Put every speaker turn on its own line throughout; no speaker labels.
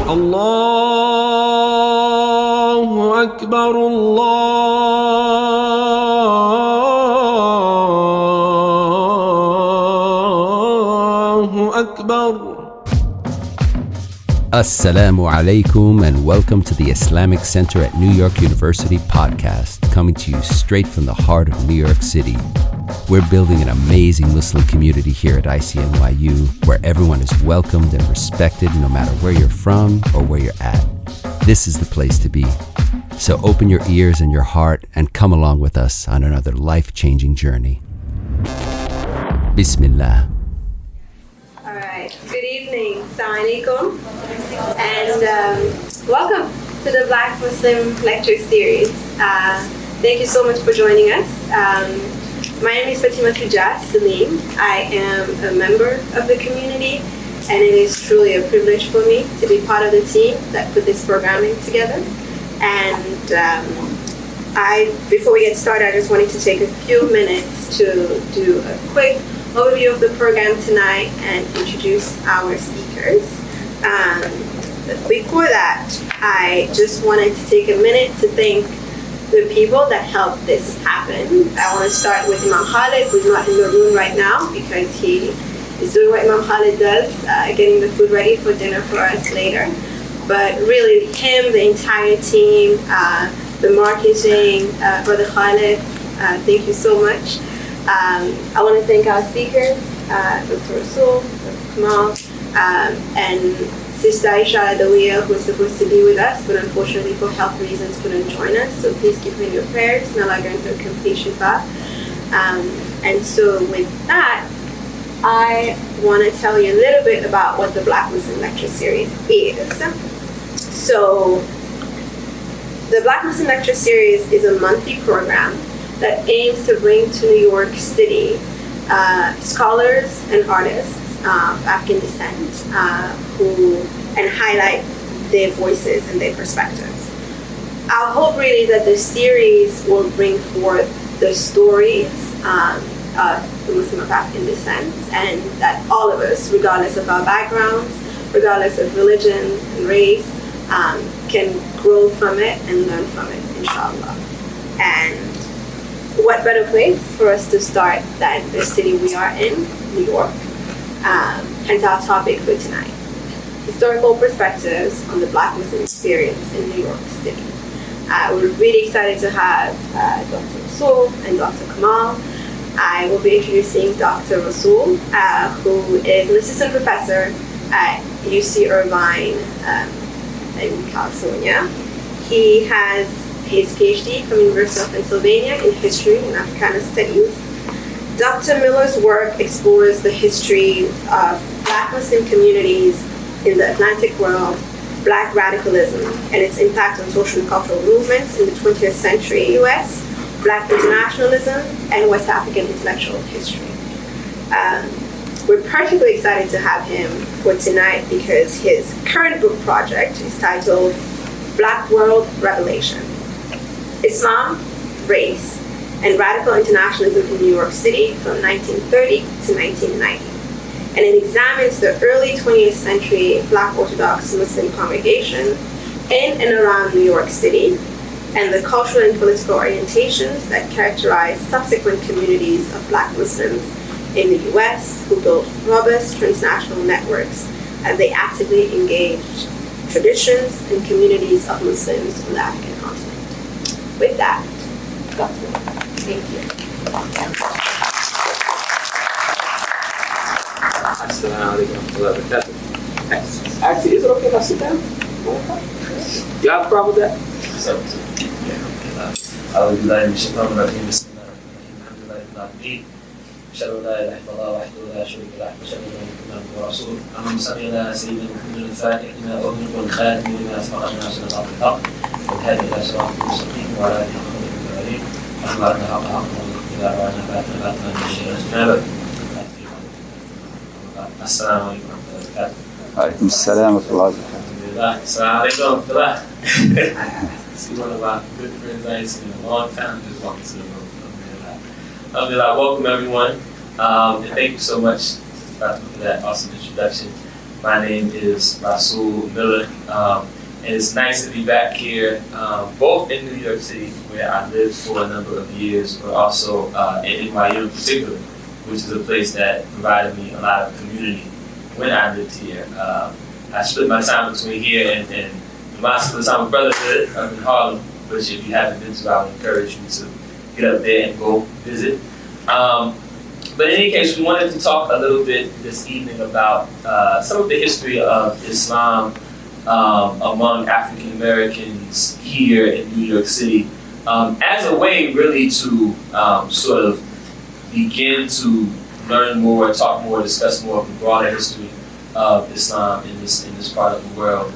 الله أكبر الله أكبر.
Assalamu alaikum and welcome to the Islamic Center at New York University podcast, coming to you straight from the heart of New York City. We're building an amazing Muslim community here at ICNYU where everyone is welcomed and respected no matter where you're from or where you're at. This is the place to be. So open your ears and your heart and come along with us on another life-changing journey. Bismillah.
All right. Good evening. Assalamu alaikum. And welcome to the Black Muslim lecture series. Thank you so much for joining us. My name is Fatima Tujah Salim. I am a member of the community, and it is truly a privilege for me to be part of the team that put this programming together. And before we get started, I just wanted to take a few minutes to do a quick overview of the program tonight and introduce our speakers. Before that, I just wanted to take a minute to thank the people that helped this happen. I want to start with Imam Khalid, who's not in the room right now because he is doing what Imam Khalid does, getting the food ready for dinner for us later. But really, him, the entire team, the marketing, Brother Khalid, thank you so much. I want to thank our speakers, Dr. Rasul, Dr. Kamal, and Sister Aisha Adawiya, who was supposed to be with us, but unfortunately for health reasons couldn't join us. So please keep her in your prayers. May Allah grant her complete shifa. And so with that, I want to tell you a little bit about what the Black Muslim Lecture Series is. So the Black Muslim Lecture Series is a monthly program that aims to bring to New York City scholars and artists of African descent and highlight their voices and their perspectives. Our hope really is that the series will bring forth the stories of the Muslim of African descent, and that all of us, regardless of our backgrounds, regardless of religion and race, can grow from it and learn from it, inshallah. And what better place for us to start than the city we are in, New York. Hence our topic for tonight: historical perspectives on the Black Muslim experience in New York City. We're really excited to have Dr. Rasul and Dr. Kamal. I will be introducing Dr. Rasul, who is an assistant professor at UC Irvine in California. He has his PhD from University of Pennsylvania in History and Africana Studies. Dr. Miller's work explores the history of Black Muslim communities in the Atlantic world, Black radicalism, and its impact on social and cultural movements in the 20th century US, Black internationalism, and West African intellectual history. We're particularly excited to have him for tonight because his current book project is titled Black World Revelation: Islam, Race, and Radical Internationalism in New York City from 1930 to 1990. And it examines the early 20th century Black Orthodox Muslim congregation in and around New York City and the cultural and political orientations that characterize subsequent communities of Black Muslims in the US who built robust transnational networks as they actively engaged traditions and communities of Muslims on the African continent. With that, Dr. Thank you.
Assalamu alaikum wa rahmatullahi. Actually, is it okay if I sit down? You have a problem with that?
أعوذ بالله من الشيطان الرجيم بسم الله الرحمن الرحيم الحمد لله رب العالمين أشهد أن لا إله إلا الله وحده لا شريك له وأشهد أن محمدا عبده ورسوله اللهم صل على سيدنا محمد الفاتح لما أغلق والخاتم لما سبق الناس من الحق والهادي إلى صراط المستقيم وعلى آله وصحبه أجمعين اللهم أرنا الحق حقا وارزقنا وأرنا باطلا باطلا من الشيء اجتنابه. السلام عليكم ورحمة الله وبركاته.
وعليكم السلام ورحمة الله وبركاته.
السلام عليكم ورحمة الله. See one of our good friends I ain't seen in a long time just walking to the room. Alhamdulillah, welcome everyone. And thank you so much, Fatima, for that awesome introduction.
My name is Rasul Miller, and it's nice to be back here, both in New York City, where I lived for a number of years, but also in NYU in particular, which is a place that provided me a lot of community when I lived here. I split my time between here and the Mosque of Islamic Brotherhood up in Harlem, which if you haven't been to, I would encourage you to get up there and go visit. But in any case, we wanted to talk a little bit this evening about some of the history of Islam among African Americans here in New York City, as a way really to sort of begin to learn more, talk more, discuss more of the broader history of Islam in this part of the world.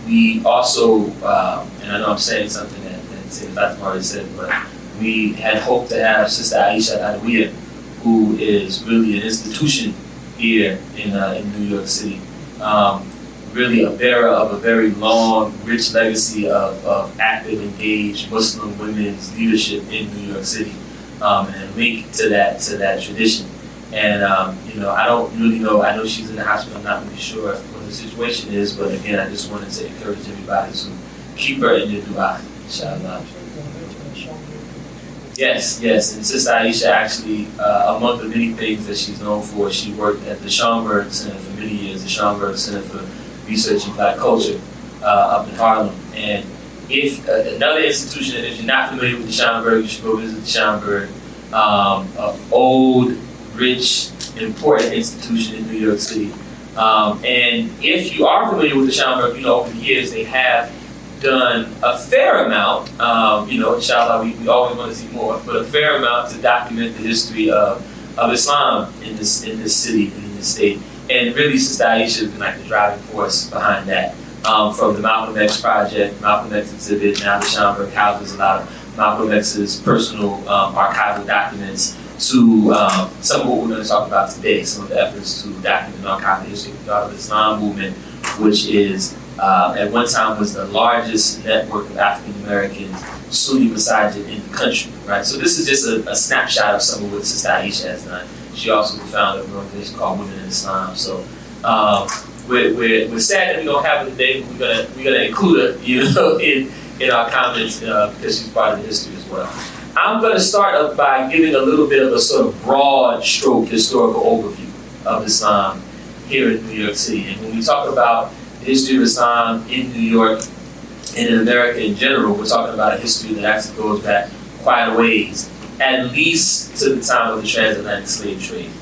We also, and I know I'm saying something that Fatima already said, but we had hoped to have Sister Aisha Adawiya, who is really an institution here in New York City. Really a bearer of a very long, rich legacy of active, engaged Muslim women's leadership in New York City, and a link to that tradition. And I don't really know. I know she's in the hospital. I'm not really sure what the situation is, but again, I just wanted to encourage everybody to keep her in your dua, inshallah. Yes, and Sister Aisha actually, among the many things that she's known for, she worked at the Schomburg Center for many years, the Schomburg Center for Research in Black Culture up in Harlem. And if another institution, and if you're not familiar with the Schomburg, you should go visit the Schomburg, an old, rich, important institution in New York City. And if you are familiar with the Schomburg, over the years they have done a fair amount, inshallah, we always want to see more, but a fair amount to document the history of Islam in this city and in this state. And really, Sister Aisha has been like the driving force behind that. From the Malcolm X project, Malcolm X exhibit, now the Schomburg houses a lot of Malcolm X's personal archival documents, to some of what we're going to talk about today, some of the efforts to document and archive the history of the Islam movement, which is at one time was the largest network of African American Sunni masajid in the country, right? So this is just a snapshot of some of what Sister Aisha has done. She also was founder of an organization called Women in Islam. So we're sad that we don't have her today, but we're gonna include her, in our comments because she's part of the history as well. I'm going to start up by giving a little bit of a sort of broad stroke historical overview of Islam here in New York City. And when we talk about the history of Islam in New York and in America in general, we're talking about a history that actually goes back quite a ways, at least to the time of the transatlantic slave trade.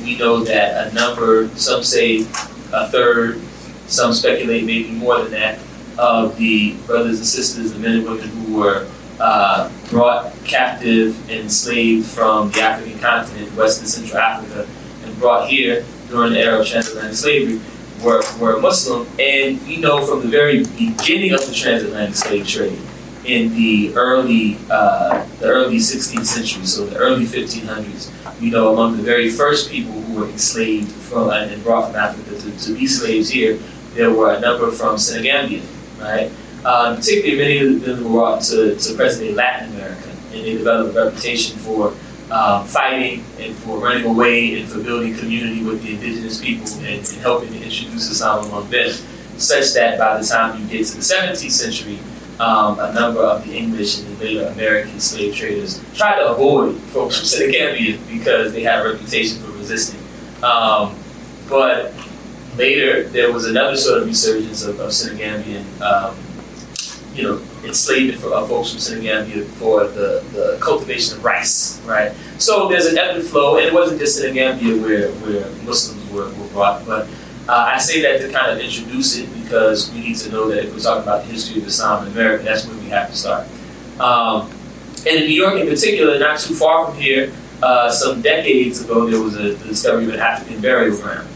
We know that a number, some say a third, some speculate maybe more than that, of the brothers and sisters, the men and women who were brought captive and enslaved from the African continent, West and Central Africa, and brought here during the era of transatlantic slavery were Muslim. And we know from the very beginning of the transatlantic slave trade in the early 16th century, so the early 1500s, we know among the very first people who were enslaved from and brought from Africa to be slaves here, there were a number from Senegambia, right? Particularly many of them were brought to present-day Latin America, and they developed a reputation for fighting and for running away and for building community with the indigenous people and helping to introduce Islam among them, such that by the time you get to the 17th century, a number of the English and the later American slave traders tried to avoid folks from Senegambia because they had a reputation for resisting. But later, there was another sort of resurgence of Senegambian enslavement of folks from Senegambia for the cultivation of rice, right? So there's an ebb and flow, and it wasn't just Senegambia where Muslims were brought, but I say that to kind of introduce it because we need to know that if we're talking about the history of Islam in America, that's where we have to start. And in New York in particular, not too far from here, some decades ago, there was the discovery of an African burial ground.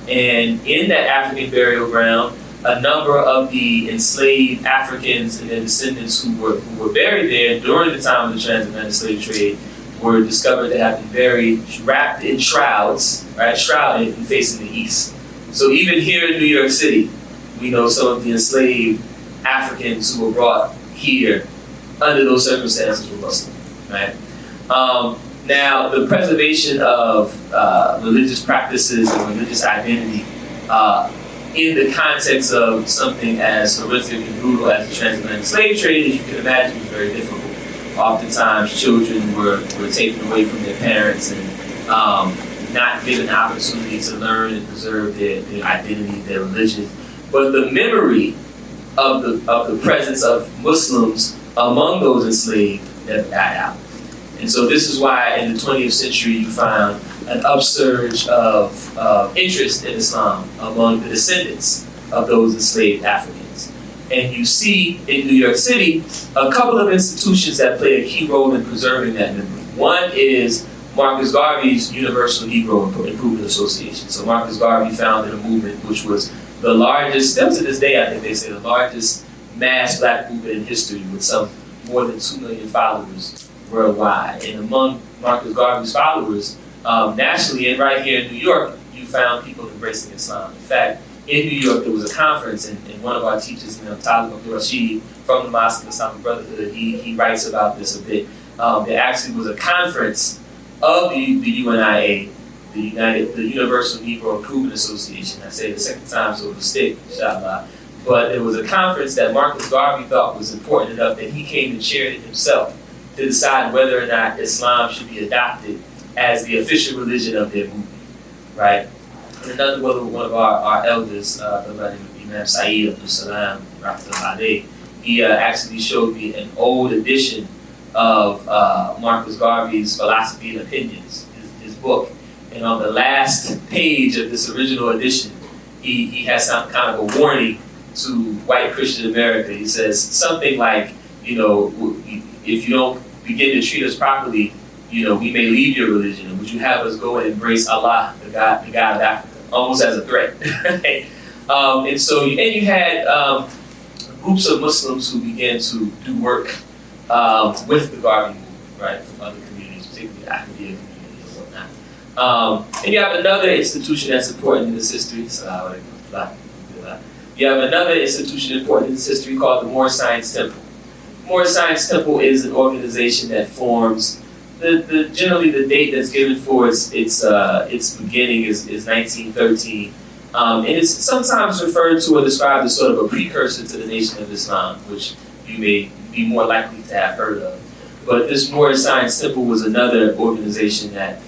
And in that African burial ground, a number of the enslaved Africans and their descendants who were buried there during the time of the transatlantic slave trade were discovered to have been buried, wrapped in shrouds, right, shrouded and facing the east. So even here in New York City, we know some of the enslaved Africans who were brought here under those circumstances were Muslim, right? Now, the preservation of religious practices and religious identity in the context of something as horrific and brutal as the transatlantic slave trade, as you can imagine, was very difficult. Oftentimes, children were taken away from their parents and not given the opportunity to learn and preserve their identity, their religion. But the memory of the presence of Muslims among those enslaved never died out. And so this is why in the 20th century you found an upsurge of interest in Islam among the descendants of those enslaved Africans. And you see in New York City a couple of institutions that play a key role in preserving that memory. One is Marcus Garvey's Universal Negro Improvement Association. So Marcus Garvey founded a movement which was the largest, still to this day I think they say the largest mass black movement in history, with some more than 2 million followers worldwide. And among Marcus Garvey's followers, nationally and right here in New York, you found people embracing Islam. In fact, in New York, there was a conference, and one of our teachers, Talib Abdul Rashid from the Mosque of Islamic Brotherhood, he writes about this a bit. There actually was a conference of the UNIA, the Universal Negro Improvement Association. I say it the second time, so it'll stick, inshallah. But there was a conference that Marcus Garvey thought was important enough that he came and chaired it himself to decide whether or not Islam should be adopted as the official religion of their movement, right? And another one of our elders, Imam Saeed Abdul Salam, he actually showed me an old edition of Marcus Garvey's Philosophy and Opinions, his book. And on the last page of this original edition, he has some kind of a warning to white Christian America. He says something like, if you don't begin to treat us properly, we may leave your religion. And would you have us go and embrace Allah, the God of Africa, almost as a threat? And so you had groups of Muslims who began to do work with the Garvey movement, right, from other communities, particularly the academia community and whatnot. And you have another institution that's important in this history. You have another institution important in this history called the Moorish Science Temple. Moorish Science Temple is an organization that forms, generally the date that's given for its beginning is 1913. And it's sometimes referred to or described as sort of a precursor to the Nation of Islam, which you may be more likely to have heard of. But this Moorish Science Temple was another organization that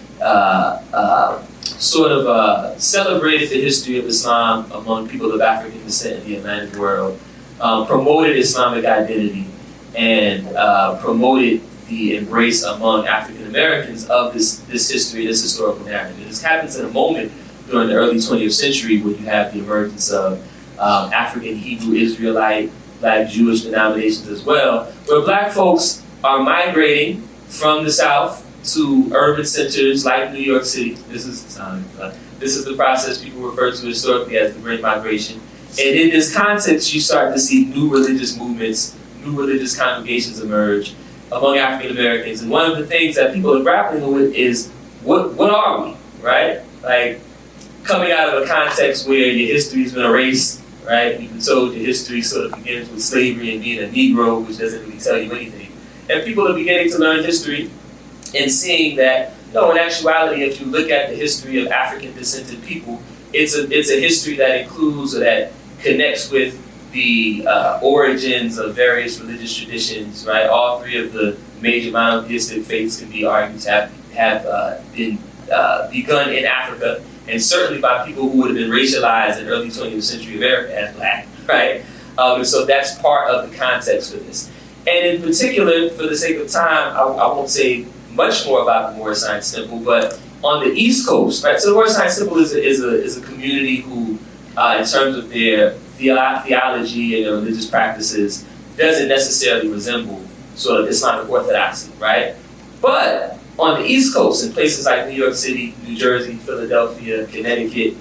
celebrated the history of Islam among people of African descent in the Atlantic world, promoted Islamic identity, and promoted the embrace among African Americans of this history, this historical narrative. And this happens in a moment during the early 20th century when you have the emergence of African, Hebrew, Israelite, Black, Jewish denominations as well, where Black folks are migrating from the South to urban centers like New York City. This is the process people refer to historically as the Great Migration. And in this context, you start to see new religious movements, new religious congregations emerge among African Americans. And one of the things that people are grappling with is, what are we, right? Like, coming out of a context where your history has been erased, right? You've been told your history sort of begins with slavery and being a Negro, which doesn't really tell you anything. And people are beginning to learn history and seeing that, no, in actuality, if you look at the history of African-descended people, it's a history that includes or that connects with the origins of various religious traditions, right? All three of the major monotheistic faiths can be argued to have been begun in Africa, and certainly by people who would have been racialized in early 20th century America as Black, right? And so that's part of the context for this. And in particular, for the sake of time, I won't say much more about the Moorish Science Temple, but on the East Coast, right? So the Moorish Science Temple is a community who, in terms of their theology and their religious practices, doesn't necessarily resemble sort of Islamic orthodoxy, right? But on the East Coast, in places like New York City, New Jersey, Philadelphia, Connecticut,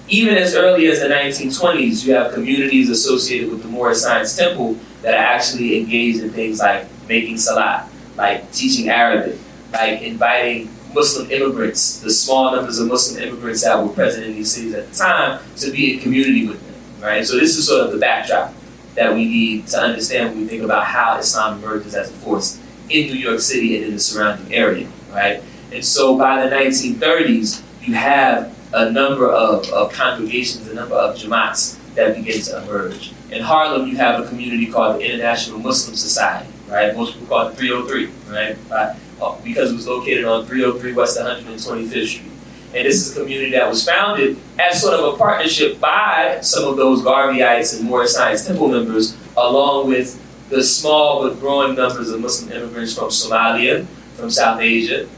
even as early as the 1920s, you have communities associated with the Moorish Science Temple that are actually engaged in things like making salat, like teaching Arabic, like inviting Muslim immigrants, the small numbers of Muslim immigrants that were present in these cities at the time, to be in community with them, right? So this is sort of the backdrop that we need to understand when we think about how Islam emerges as a force in New York City and in the surrounding area, right? And so by the 1930s, you have a number of congregations, a number of jamaats that begin to emerge. In Harlem, you have a community called the International Muslim Society, right? Most people call it 303, right? Because it was located on 303 West 125th Street. And this is a community that was founded as sort of a partnership by some of those Garveyites and Moorish Science Temple members, along with the small but growing numbers of Muslim immigrants from Somalia, from South Asia,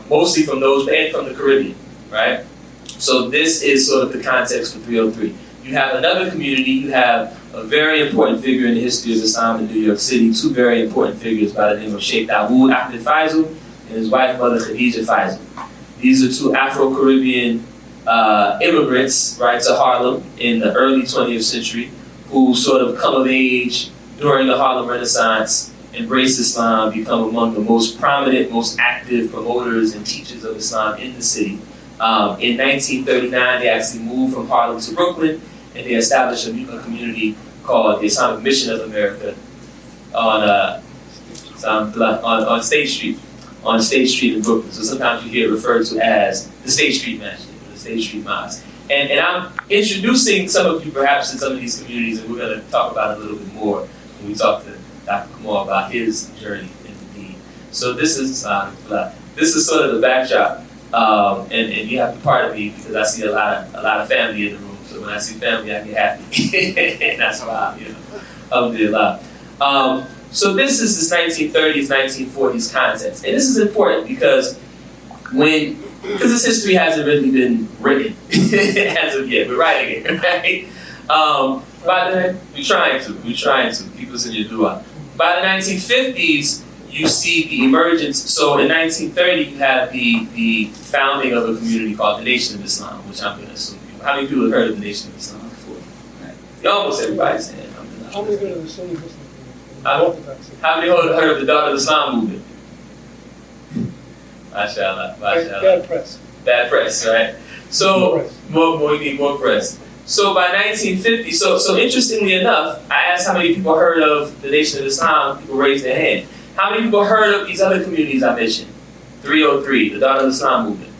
mostly from those, and from the Caribbean, right? So this is sort of the context for 303. You have another community, you have a very important figure in the history of Islam in New York City, two very important figures by the name of Sheikh Dawood Ahmed Faisal and his wife, Mother Khadija Faisal. These are two Afro-Caribbean immigrants, right, to Harlem in the early 20th century, who sort of come of age during the Harlem Renaissance, embrace Islam, become among the most prominent, most active promoters and teachers of Islam in the city. In 1939, they actually moved from Harlem to Brooklyn, and they established a community called the Islamic Mission of America on State Street. On State Street in Brooklyn. So sometimes you hear it referred to as the State Street Masjid, or the State Street Mosque. And I'm introducing some of you perhaps to some of these communities, and we're going to talk about it a little bit more when we talk to Dr. Kamal about his journey in the deen. So this is sort of the backdrop, and you have to pardon me because I see a lot of family in the room. So when I see family, I get happy, and that's why alhamdulillah. So this is this 1930s, 1940s context. And this is important because this history hasn't really been written as of yet. We're writing it, right? We're trying to. Keep us in your dua. By the 1950s, you see the emergence. So in 1930, you have the founding of a community called the Nation of Islam, which I'm going to assume. How many people have heard of the Nation of Islam before? Right. Almost everybody's saying.
How many heard of the Sunni Muslim?
How many heard of the Daughter of Islam movement? Mashallah.
Bad press.
Bad press, right? So you need more press. So by 1950, so interestingly enough, I asked how many people heard of the Nation of Islam. People raised their hand. How many people heard of these other communities I mentioned? 303, the Daughter of Islam movement.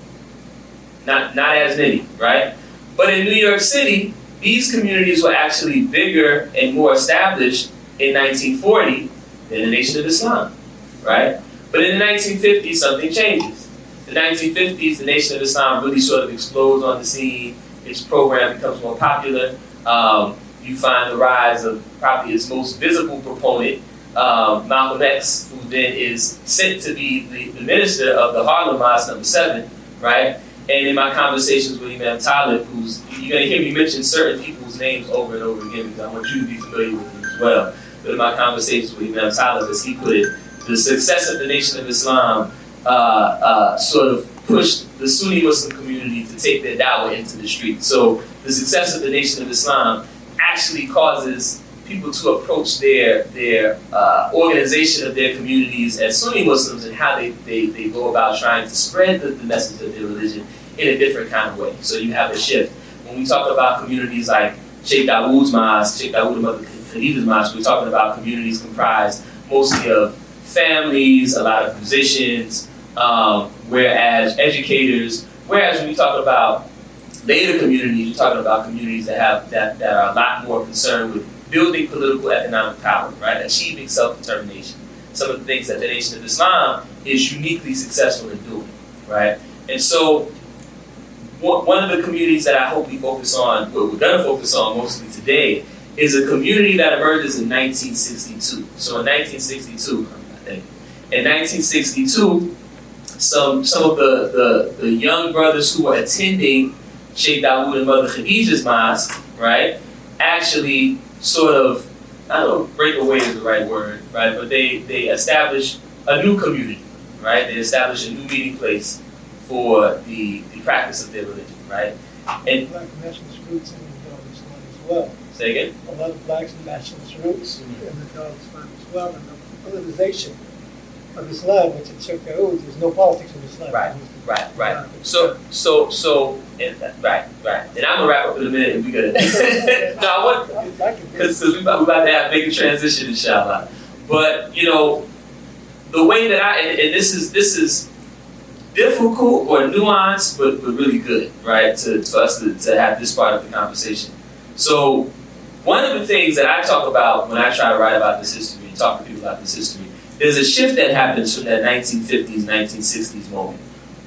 Not as many, right? But in New York City, these communities were actually bigger and more established in 1940 than the Nation of Islam, right? But in the 1950s, something changes. The 1950s, the Nation of Islam really sort of explodes on the scene. Its program becomes more popular. You find the rise of probably its most visible proponent, Malcolm X, who then is sent to be the minister of the Harlem Mosque number 7, right? And in my conversations with Imam Talib, you're going to hear me mention certain people's names over and over again because I want you to be familiar with them as well. But in my conversations with Imam Talib, as he put it, the success of the Nation of Islam sort of pushed the Sunni Muslim community to take their dawah into the street. So the success of the Nation of Islam actually causes people to approach their organization of their communities as Sunni Muslims and how they go about trying to spread the message of their religion in a different kind of way. So you have a shift. When we talk about communities like Sheikh Dawood's Mosque, Sheikh Dawood and Mother Khadija's Mosque, we're talking about communities comprised mostly of families, a lot of musicians, whereas educators, whereas when we talk about later communities, you're talking about communities that are a lot more concerned with building political economic power, right? Achieving self-determination. Some of the things that the Nation of Islam is uniquely successful in doing, right? And so one of the communities that I hope we focus on, what we're going to focus on mostly today, is a community that emerges in 1962. So in 1962, I think, in 1962, some of the young brothers who were attending Sheikh Dawood and Mother Khadija's Mosque, right, actually sort of, I don't know, break away is the right word, right, but they established a new community, right? They established a new meeting place for the practice of their religion, right? And
Black nationalist roots in the Daughter of Islam as well.
Say again?
A lot of Black nationalist roots in the Daughter of Islam as well, and the politicization of Islam, which in Sheikh Dawood, there's no politics in Islam.
Right. So, right. And I'm gonna wrap up in a minute and we gotta. No, I want because we're about to have make a transition, inshallah. But you know, the way that and this is difficult or nuanced, but really good, right? For us to have this part of the conversation. So one of the things that I talk about when I try to write about this history and talk to people about this history, there's a shift that happens from that 1950s, 1960s moment,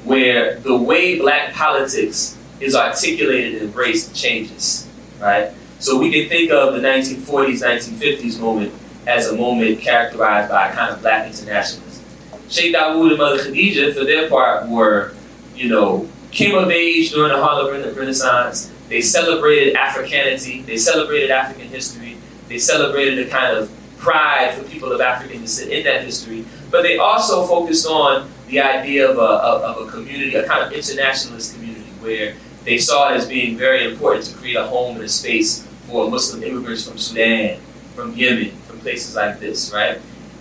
where the way Black politics is articulated and embraced changes, right? So we can think of the 1940s, 1950s moment as a moment characterized by a kind of Black internationalism. Sheikh Dawood and Mother Khadija, for their part, were, came of age during the Harlem Renaissance. They celebrated Africanity. They celebrated African history. They celebrated a kind of pride for people of African descent in that history. But they also focused on the idea of a community, a kind of internationalist community, where they saw it as being very important to create a home and a space for Muslim immigrants from Sudan, from Yemen, from places like this, right?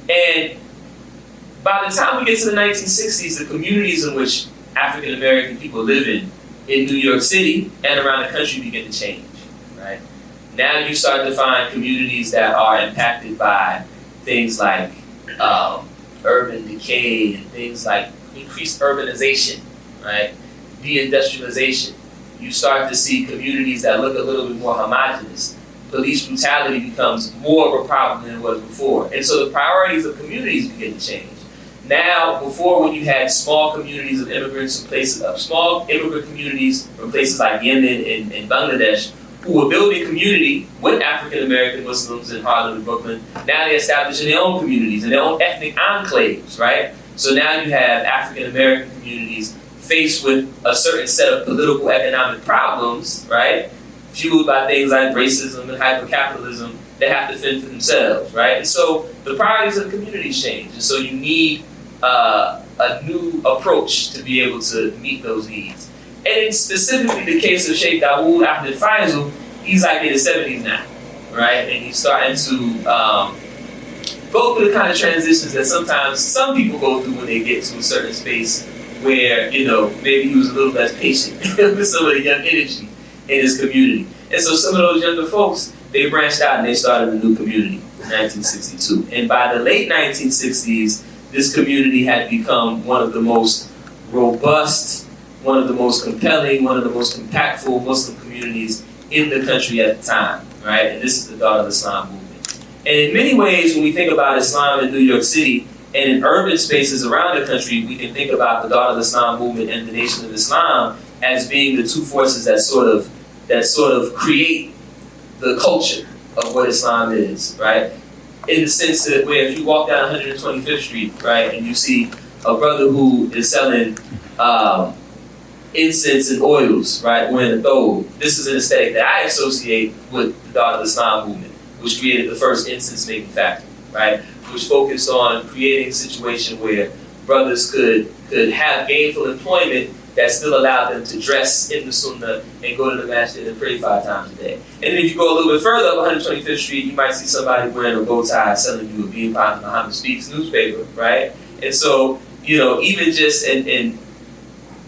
And by the time we get to the 1960s, the communities in which African American people live in New York City and around the country begin to change, right? Now you start to find communities that are impacted by things like urban decay and things like increased urbanization, right? Deindustrialization. You start to see communities that look a little bit more homogenous. Police brutality becomes more of a problem than it was before. And so the priorities of communities begin to change. Now, before, when you had small communities of immigrants from places, small immigrant communities from places like Yemen and Bangladesh, who were building community with African American Muslims in Harlem and Brooklyn, now they're establishing their own communities and their own ethnic enclaves, right? So now you have African American communities faced with a certain set of political economic problems, right? Fueled by things like racism and hypercapitalism, they have to fend for themselves, right? And so the priorities of the communities change. And so you need a new approach to be able to meet those needs. And in specifically the case of Sheikh Dawood Ahmed Faisal, he's like in his 70s now, right? And he's starting to go through the kind of transitions that sometimes some people go through when they get to a certain space where, maybe he was a little less patient with some of the young energy in his community. And so some of those younger folks, they branched out and they started a new community in 1962. And by the late 1960s, this community had become one of the most robust, one of the most compelling, one of the most impactful Muslim communities in the country at the time, right? And this is the Dar al-Islam movement. And in many ways, when we think about Islam in New York City and in urban spaces around the country, we can think about the Dar al-Islam movement and the Nation of Islam as being the two forces that sort of create the culture of what Islam is, right? In the sense that where if you walk down 125th Street, right, and you see a brother who is selling incense and oils, right, wearing a thobe, this is an aesthetic that I associate with the Dar al-Islam movement, which created the first incense making factory, right, which focused on creating a situation where brothers could have gainful employment that still allowed them to dress in the Sunnah and go to the masjid and pray 5 times a day. And then if you go a little bit further up 125th Street, you might see somebody wearing a bow tie selling you a Being Upon Muhammad Speaks newspaper, right? And so, even just in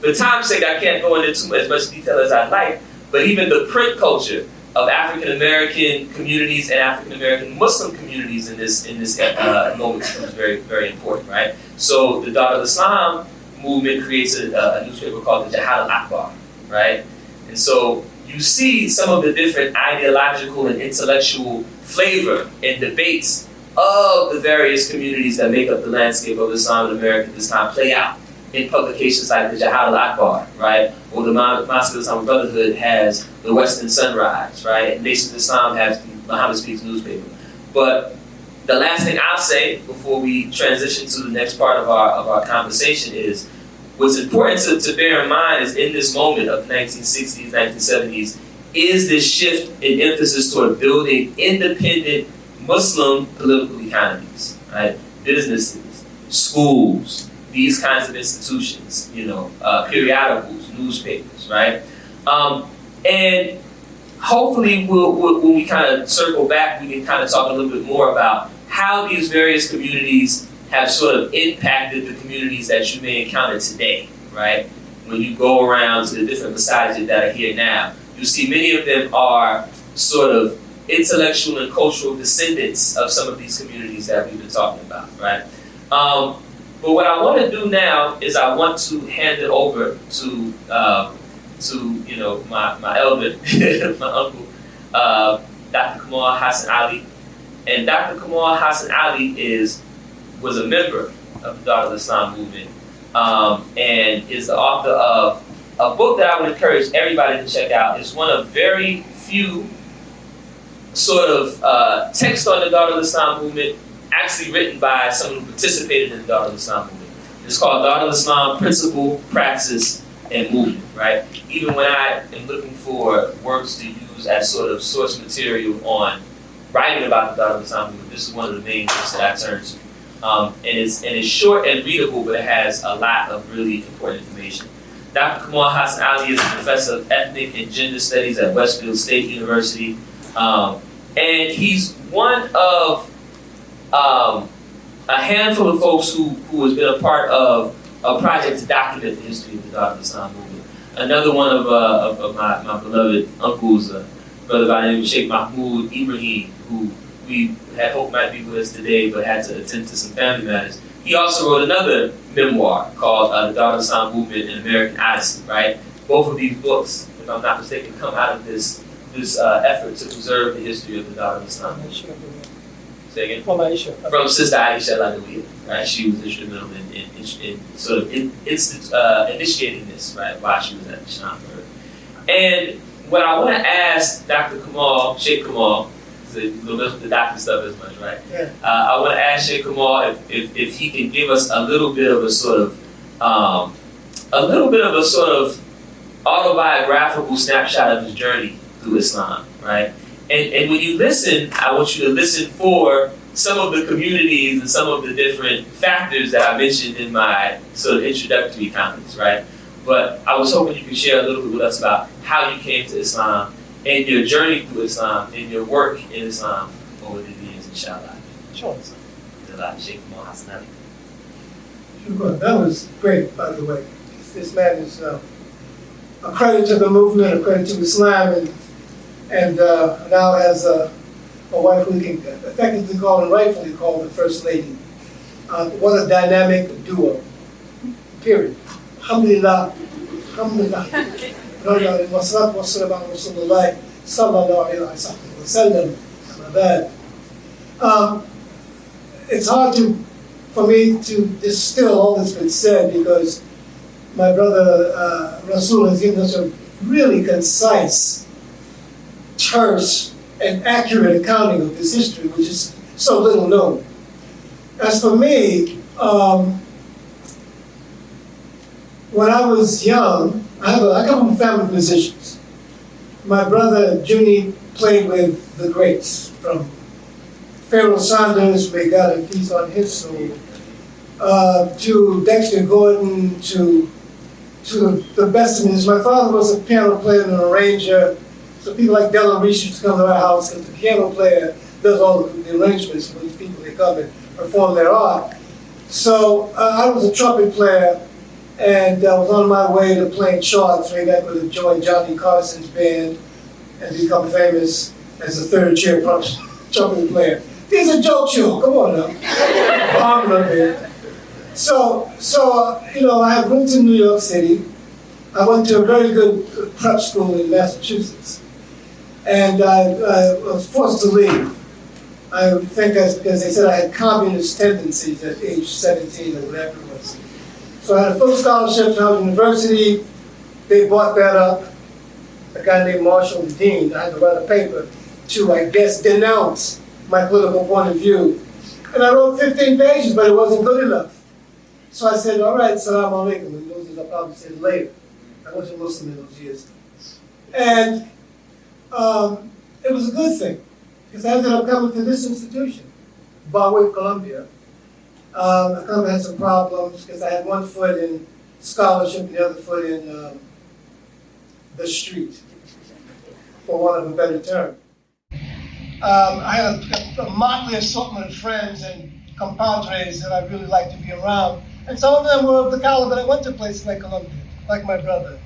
the time's sake, I can't go into as much detail as I'd like, but even the print culture of African American communities and African American Muslim communities in this moment becomes very, very important, right? So the Dar al-Islam movement creates a newspaper called the Jihad al-Akbar, right? And so you see some of the different ideological and intellectual flavor and debates of the various communities that make up the landscape of Islam in America at this time play out in publications like the Jihad al-Akbar, right? Or the Mosque of Islam Brotherhood has the Western Sunrise, right? And Nation of Islam has Muhammad Speaks newspaper. But the last thing I'll say before we transition to the next part of our conversation is what's important to bear in mind is in this moment of the 1960s, 1970s, is this shift in emphasis toward building independent Muslim political economies, right? Businesses, schools, these kinds of institutions, periodicals, newspapers, right? And hopefully when we kind of circle back, we can kind of talk a little bit more about how these various communities have sort of impacted the communities that you may encounter today, right? When you go around to the different masajid that are here now, you see many of them are sort of intellectual and cultural descendants of some of these communities that we've been talking about, right? But what I want to do now is I want to hand it over to my elder, my uncle, Dr. Kamal Hassan Ali. And Dr. Kamal Hassan Ali was a member of the Darul Islam movement, and is the author of a book that I would encourage everybody to check out. It's one of very few sort of texts on the Darul Islam movement actually written by someone who participated in the Darul Islam movement. It's called Darul Islam Principle, Praxis, and Movement, right? Even when I am looking for works to use as sort of source material on writing about the Darul Islam movement, this is one of the main things that I turn to. And it's short and readable, but it has a lot of really important information. Dr. Kamal Hassan Ali is a professor of ethnic and gender studies at Westfield State University. And he's one of a handful of folks who has been a part of a project to document the history of the Darul Islam movement. Another one of my beloved uncles, brother by the name of Sheikh Mahmoud Ibrahim, who we had hoped might be with us today, but had to attend to some family matters. He also wrote another memoir called The Darul Islam Movement in American Odyssey, right? Both of these books, if I'm not mistaken, come out of this effort to preserve the history of the Darul Islam movement. Say again? From Sister Aisha Ladawiya, right? She was instrumental in sort of initiating this, right, while she was at the Schomburg. And what I want to ask Dr. Kamal, Sheikh Kamal, we'll mess with the doctor stuff as much, right? Yeah. I want to ask Sheikh Kamal if he can give us a little bit of a sort of autobiographical snapshot of his journey through Islam, right? And when you listen, I want you to listen for some of the communities and some of the different factors that I mentioned in my sort of introductory comments, right? But I was hoping you could share a little bit with us about how you came to Islam and your journey through Islam and your work in Islam over the years, inshallah.
Sure.
Sheikh Kamal Hassan Ali.
Sure. That was great, by the way. This man is a credit to the movement, a credit to Islam, and now has a wife who we can effectively call and rightfully call the First Lady. What a dynamic duo. Period. Alhamdulillah. Alhamdulillah. Wassalatu wassalamu ala Rasulullah sallallahu alayhi wa sallam. It's hard for me to distill all that's been said because my brother Rasul has given us a really concise, terse, and accurate accounting of this history, which is so little known. As for me, when I was young, I come from a family of musicians. My brother Junie played with the greats, from Pharoah Sanders, may God have peace on his soul, to Dexter Gordon, to the best of me. My father was a piano player and an arranger, so people like Della Reese used to come to our house because the piano player does all the arrangements for these people. They come and perform their art. So I was a trumpet player, and I was on my way to playing charts. Maybe I could have joined Johnny Carson's band and become famous as a third-chair trumpet player. These are jokes, you. Come on now. Bombing man. So I have roots in New York City. I went to a very good prep school in Massachusetts, and I was forced to leave. I think that's because they said I had communist tendencies at age 17 or whatever it was. So I had a full scholarship to Howard University. They bought that up. A guy named Marshall, the dean, I had to write a paper to, I guess, denounce my political point of view. And I wrote 15 pages, but it wasn't good enough. So I said, all right, salam alaikum. And those things I'll probably say later. I wasn't Muslim in those years. And it was a good thing, because I ended up coming to this institution, by way of Columbia. I kind of had some problems, because I had one foot in scholarship and the other foot in the street, for want of a better term. I had a motley assortment of friends and compadres that I really liked to be around, and some of them were of the caliber that went to places like Columbia, like my brother,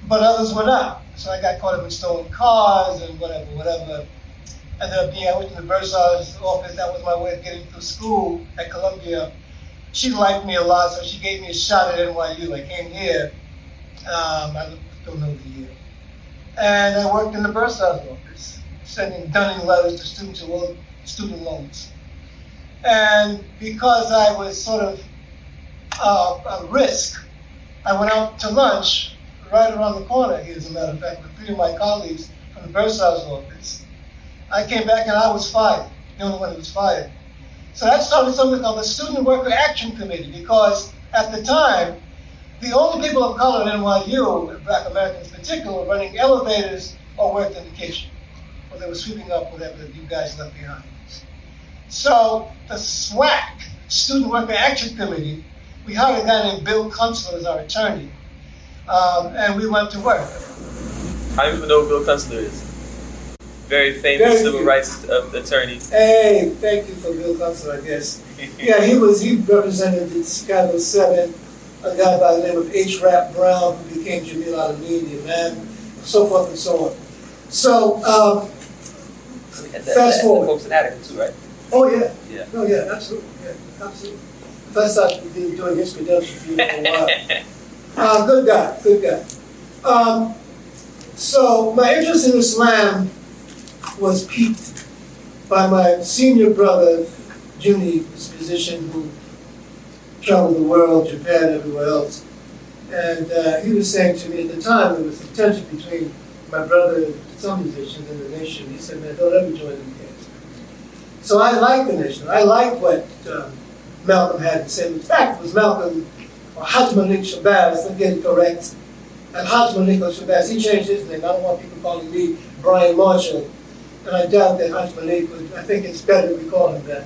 but others were not. So I got caught up in stolen cars and whatever. I went to the bursar's office. That was my way of getting through school at Columbia. she liked me a lot, so she gave me a shot at NYU. I came here, I don't know the year, and I worked in the bursar's office, dunning letters to students who owed student loans. And because I was sort of a risk, I went out to lunch right around the corner here, as a matter of fact, with 3 of my colleagues from the bursar's office. I came back and I was fired, the only one who was fired. So that started something called the Student Worker Action Committee, because at the time, the only people of color at NYU, Black Americans in particular, were running elevators or worked in the kitchen, or they were sweeping up whatever you guys left behind. So the SWAC, Student Worker Action Committee, we hired a guy named Bill Kunstler as our attorney, and we went to work.
I don't even know who Bill Kunstler is. Very famous civil rights attorney.
Hey, thank you for Bill Kunstler, I guess. Yeah, he represented the Chicago 7, a guy by the name of H. Rap Brown, who became Jamil Al-Amin, the imam, so forth and so on. So, fast forward.
Folks in Attica too, right?
Oh, yeah.
Yeah.
Oh, yeah, absolutely. Yeah, absolutely. If I started doing history production for you for a while. Good guy. So, my interest in Islam was piqued by my senior brother, Junie's physician, who traveled the world, Japan, everywhere else. And he was saying to me at the time, there was a tension between my brother and some musicians in the nation. He said, man, don't ever join the dance. So I liked the nation. I liked what Malcolm had to say. In fact, it was Malcolm, or Haj Malik Shabazz, let me get it correct. And Haj Malik Shabazz, he changed his name. I don't want people calling me Brian Marshall. And I doubt that Haj Malik would, I think it's better we call him that,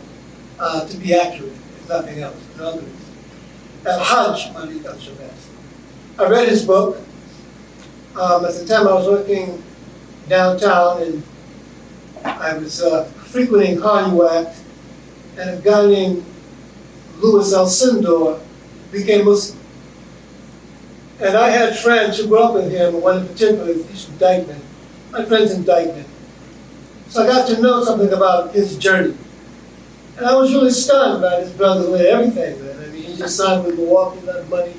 to be accurate, if nothing else, in other words. Haj Malik Shabazz. I read his book. At the time I was working downtown, and I was frequenting Hanuak, and a guy named Louis Alcindor became Muslim. And I had friends who grew up with him, one in particular, he's from Dykeman. My friend's in Dykeman. So I got to know something about his journey. And I was really stunned by his brotherhood, everything, man. I mean, he just signed with Milwaukee, a lot of money,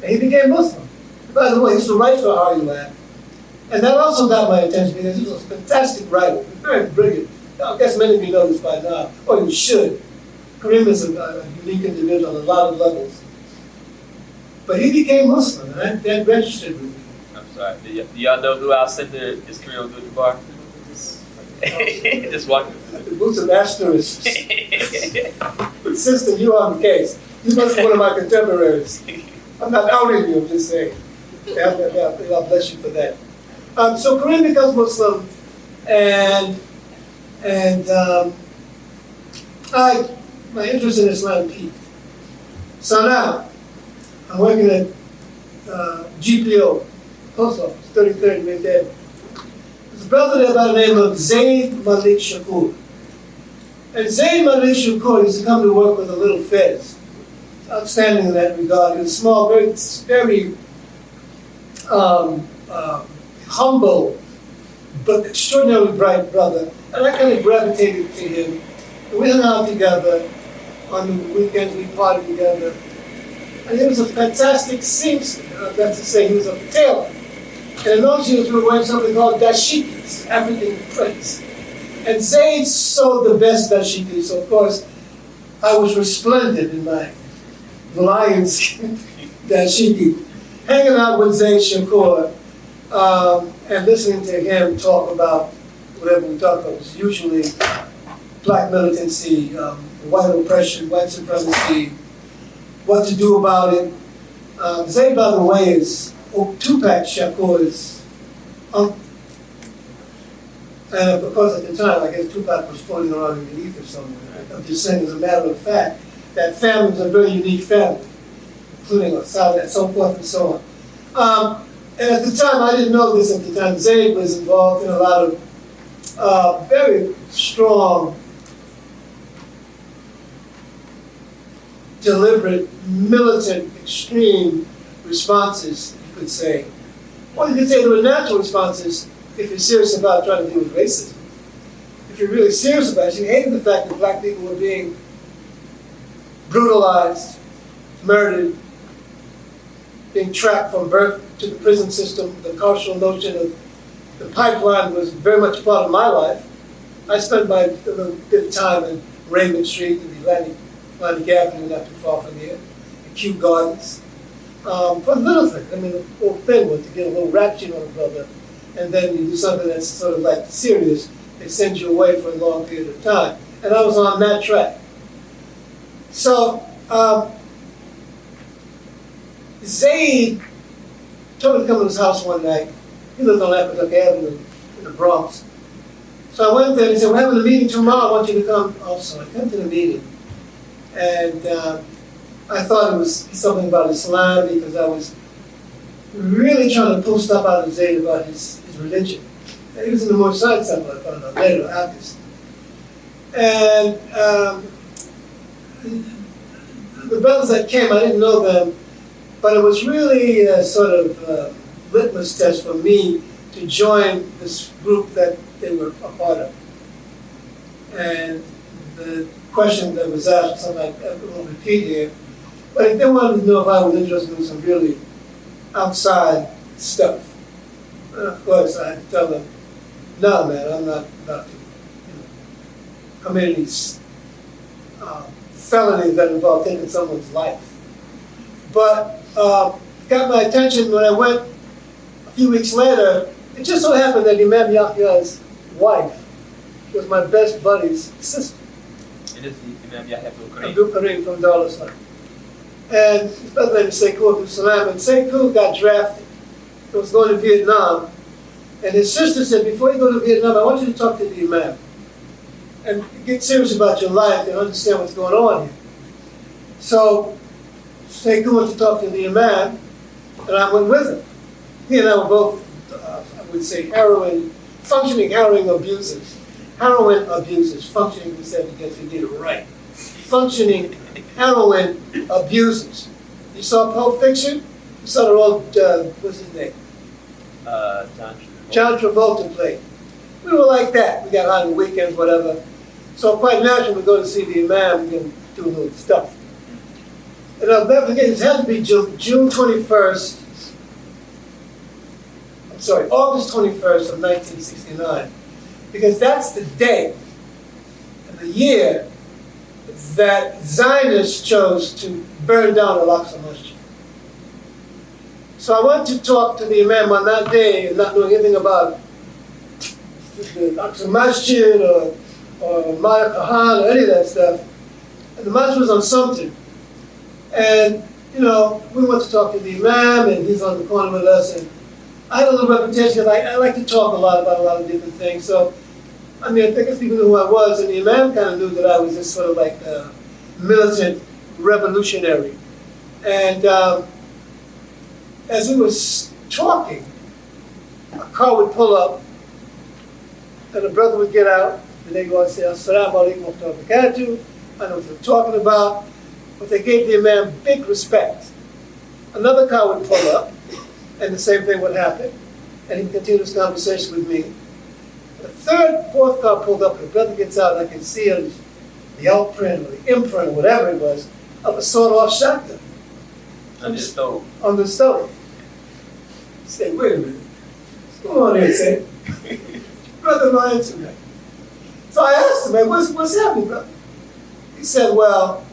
and he became Muslim. By the way, he used to write for Hanuak. And that also got my attention because he was a fantastic writer, very brilliant. I guess many of you know this by now, or you should. Kareem is a unique individual on a lot of levels. But he became Muslim, and that registered with me.
I'm sorry. Do y'all know who Alcindor is? Kareem Abdul-Jabbar? Just walking through.
The boots of asterisks. Sister, you are the case. You must be one of my contemporaries. I'm not outing you, I'm just saying. God bless you for that. So Kareem becomes Muslim, and my interest in Islam peaked. So now, I'm working at GPO, post office, 33rd right there. There's a brother there by the name of Zayd Malik Shakur. And Zayd Malik Shakur used to come to work with a little fez. Outstanding in that regard. He was small, very humble, but extraordinarily bright brother. And I kind of gravitated to him. And we hung out together. On the weekends, we partied together. And he was a fantastic seamster. That's to say, he was a tailor. And in those years, we were wearing something called dashikis, African prints. And Zayd sewed the best dashikis, so of course, I was resplendent in my lion's dashiki. Hanging out with Zayd Shakur, and listening to him talk about whatever we talked about, was usually black militancy, white oppression, white supremacy, what to do about it. Zayd, by the way, is Tupac Shakur's uncle. And because at the time, I guess Tupac was floating around in the ether somewhere. I'm just saying, as a matter of fact, that family was a very unique family, including Osada and so forth and so on. And at the time, I didn't know this at the time, Zayd was involved in a lot of very strong, deliberate, militant, extreme responses, you could say. Or you could say they were natural responses if you're serious about trying to deal with racism. If you're really serious about it, you hated the fact that black people were being brutalized, murdered, being tracked from birth to the prison system. The carceral notion of the pipeline was very much a part of my life. I spent a little bit of time in Raymond Street and the Atlantic Avenue, not too far from here, the Kew Gardens. For little things. I mean, the whole thing was to get a little rap sheet on a brother, and then you do something that's sort of like serious. It sends you away for a long period of time. And I was on that track. So, Zaid told me to come to his house one night. He lived on Aqueduct Avenue in the Bronx. So I went there and he said, we're having a meeting tomorrow, I want you to come also. I came to the meeting. And I thought it was something about Islam because I was really trying to pull stuff out of Zayd about his religion. And he was in the Moorish Science Temple, I found out later, August. And the brothers that came, I didn't know them, but it was really a sort of litmus test for me to join this group that they were a part of. And the question that was asked, something I won't repeat here, but they wanted to know if I was interested in some really outside stuff. And of course, I had to tell them, no, man, I'm not about to commit these felonies that involve taking someone's life. But got my attention when I went a few weeks later. It just so happened that Imam Yahya's wife was my best buddy's sister.
It is the Imam Yahya
Abdul Karim from Dar es Salaam. And his brother name is Sekou Abdul Salam. And Sekou got drafted. He was going to Vietnam. And his sister said, before you go to Vietnam, I want you to talk to the Imam. And get serious about your life and understand what's going on here. So Sekou went to talk to the Imam, and I went with him. He and I were both, I would say, functioning heroin abusers. Heroin abusers, functioning, we said because we did it right. Functioning heroin abusers. You saw Pulp Fiction? You saw the old, what's his name? John Travolta played. We were like that. We got high on the weekends, whatever. So quite naturally, we go to see the Imam and do a little stuff. And I'll never forget, it had to be June 21st, I'm sorry, August 21st of 1969. Because that's the day and the year that Zionists chose to burn down Al-Aqsa Masjid. So I went to talk to the Imam on that day, not knowing anything about the Al-Aqsa Masjid or Maya Kahan or any of that stuff. And the masjid was on something. And, you know, we went to talk to the Imam, and he's on the corner with us. And I had a little reputation. I like to talk a lot about a lot of different things. So, I mean, I think people knew who I was, and the Imam kind of knew that I was just sort of like a militant revolutionary. And as we were talking, a car would pull up, and a brother would get out, and they'd go and say, Assalamu alaikum wa rahmatullahi wa barakatuh. I know what they're talking about. But they gave the Imam big respect. Another car would pull up, and the same thing would happen. And he would continue this conversation with me. The third, fourth car pulled up, and the brother gets out, and I can see on the outprint or the imprint or whatever it was of a sawed-off shotgun.
On the stove.
On the stove. I say, wait a minute. What's going on here, say? Brother lying to me. So I asked him, man, what's happening, brother? He said, well,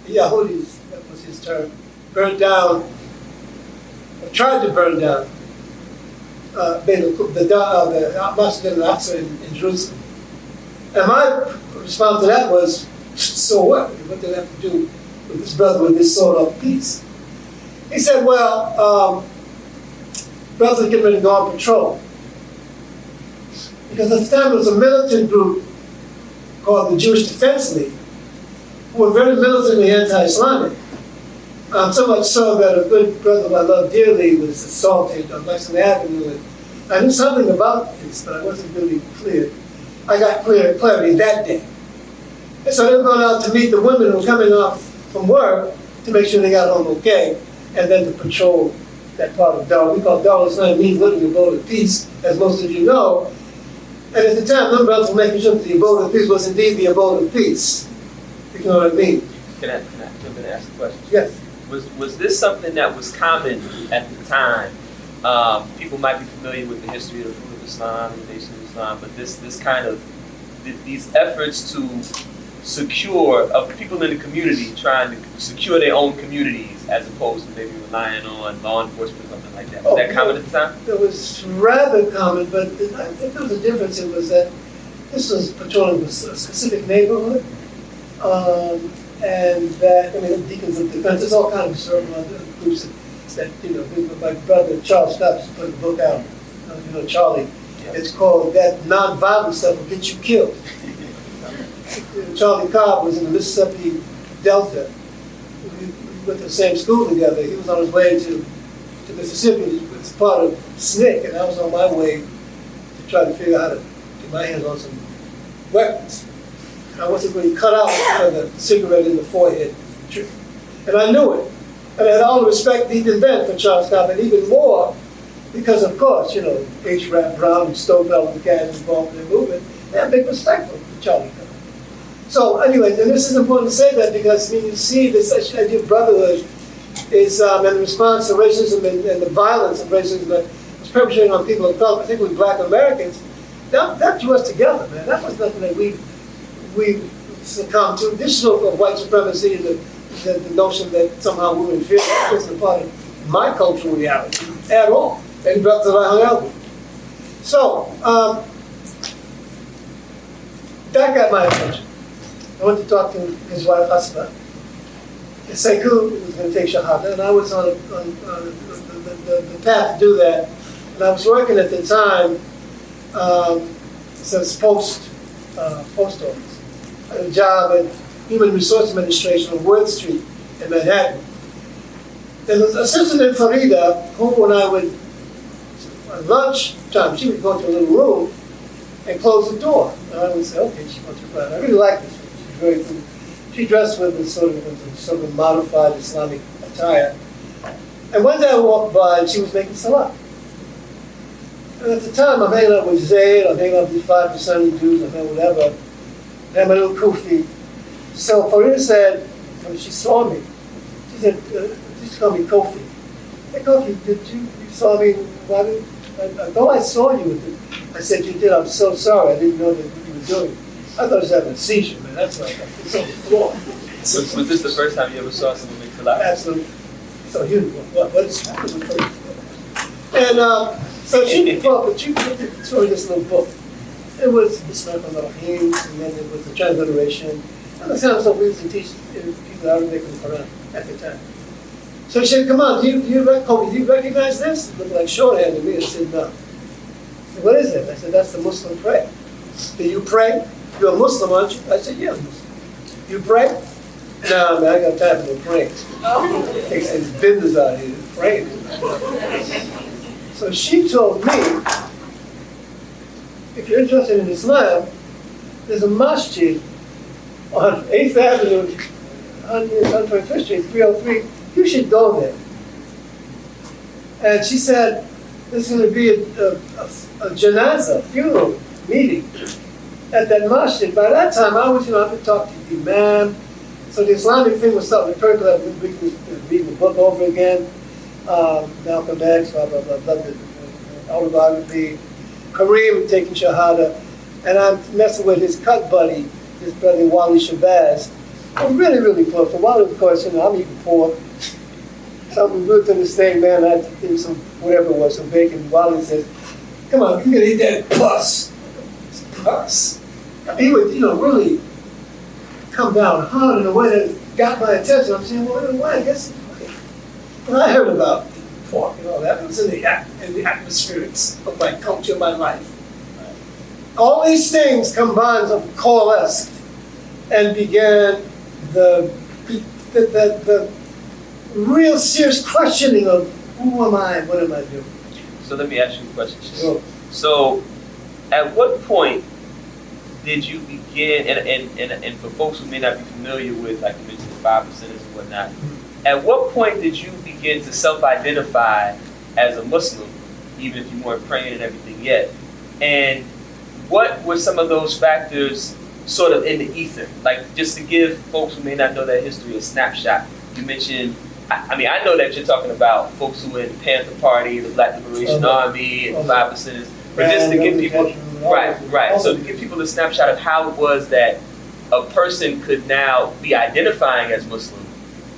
the Yahudis, that was his term, burned down, or tried to burn down, the Masjid al-Aqsa in Jerusalem. And my response to that was, so what? What did that have to do with this brother with this sawed-off piece? He said, well, brothers are getting ready to go on patrol. Because at the time there was a militant group called the Jewish Defense League, who were very militantly anti-Islamic. So much so that a good brother I love dearly was assaulted on Black Sunni Avenue. And I knew something about this, but I wasn't really clear. I got clarity that day. And so they were going out to meet the women who were coming off from work to make sure they got home okay, and then to patrol that part of Dar. We call Dar Islam means literally abode of peace, as most of you know. And at the time, them brothers were making sure that the abode of peace was indeed the abode of peace. You know what I mean?
can I jump in and ask a question?
Yes.
Was this something that was common at the time? People might be familiar with the history of Islam and the Nation of Islam, but this kind of these efforts to secure people in the community trying to secure their own communities as opposed to maybe relying on law enforcement or something like that. Was that common at the time?
It was rather common, but I think there was a difference. It was that this was patrolling a specific neighborhood, and that, I mean, the Deacons of Defense, there's all kinds of certain other groups that, my brother Charles Stubbs put a book out, Charlie. Yeah. It's called That Nonviolent Stuff Will Get You Killed. Charlie Cobb was in the Mississippi Delta. We went to the same school together. He was on his way to Mississippi as part of SNCC, and I was on my way to try to figure out how to get my hands on some weapons. And I wasn't going to cut out the cigarette in the forehead. And I knew it. And I had all the respect he did then for Charles Cobb, and even more because, of course, H. Rap Brown and Stovall and the guys involved in the movement, they had big respect for Charlie Cobb. So anyway, and this is important to say that because, you see this idea of brotherhood is, and the response to racism and the violence of racism that was perpetrated on people of color, particularly Black Americans, that drew us together, man. That was nothing that we succumbed to. Additional of white supremacy and the notion that somehow we were inferior. That wasn't a part of my cultural reality at all. Any brothers that I hung out with. So, that got my attention. I went to talk to his wife, Hasba. Sekou was going to take Shahada, and I was on the path to do that. And I was working at the time, since post office. I had a job at Human Resource Administration on Worth Street in Manhattan. And the assistant in Farida, who and I would, at lunch time, she would go to a little room and close the door. And I would say, okay, she wants to run. I really like this one. She's very good. She dressed with a sort of modified Islamic attire. And one day I walked by and she was making salah. And at the time I'm hanging out with Zayd, I'm hanging out with these 5% Jews, I'm hanging whatever. I had my little kufi. So Farida said, when she saw me, she said, just call me Kofi. Hey Kofi, did you saw me? I thought I saw you with it. I said, you did, I'm so sorry, I didn't know that what you were doing. I thought I was having a seizure, man, that's why I was on the floor.
Was this the first time you ever saw someone make salah?
Absolutely. So what is happening? And so she put this little book. It was Bismillahirrahmanirrahim, and then it was the transliteration. And the kind of stuff we used to teach people Arabic and Quran at the time. So she said, come on, do you recognize this? It looked like shorthand to me. I said, no. I said, what is it? I said, that's the Muslim prayer. Do you pray? You're a Muslim, aren't you? I said, yeah, I'm Muslim. You pray? No, man, I got time for no praying. Takes his business out here, praying. So she told me, if you're interested in Islam, there's a masjid on 8th Avenue, 125th Street, 303. You should go there. And she said, there's going to be a janazah, funeral meeting at that masjid. By that time, I was, I could talk to the imam. So the Islamic thing was starting to percolate. We was reading the book over again. Malcolm X, blah, blah, blah, blah, the autobiography. Kareem taking Shahada. And I'm messing with his cut buddy, his brother Wally Shabazz. I'm really, really close. And Wally, of course, I'm eating pork. So we moved to this thing, man, I did some, whatever it was, some bacon. Wally says, come on, you can eat that pus. Pus. He would, really come down hard in a way that got my attention. I'm saying, well, why? I guess when I heard about pork and all that, it was in the atmospheres of my culture, my life. All these things combined, coalesced, and began the real serious questioning of who am I, what am I doing?
So let me ask you a question.
Sure.
So at what point did you begin, and for folks who may not be familiar with, like you mentioned, the 5%ers and whatnot, at what point did you begin to self-identify as a Muslim, even if you weren't praying and everything yet? And what were some of those factors sort of in the ether. Like, just to give folks who may not know that history a snapshot, you mentioned, I mean, I know that you're talking about folks who were in the Panther Party, the Black Liberation Army, and the 5%ers, but just to give people, right. So to give people a snapshot of how it was that a person could now be identifying as Muslim,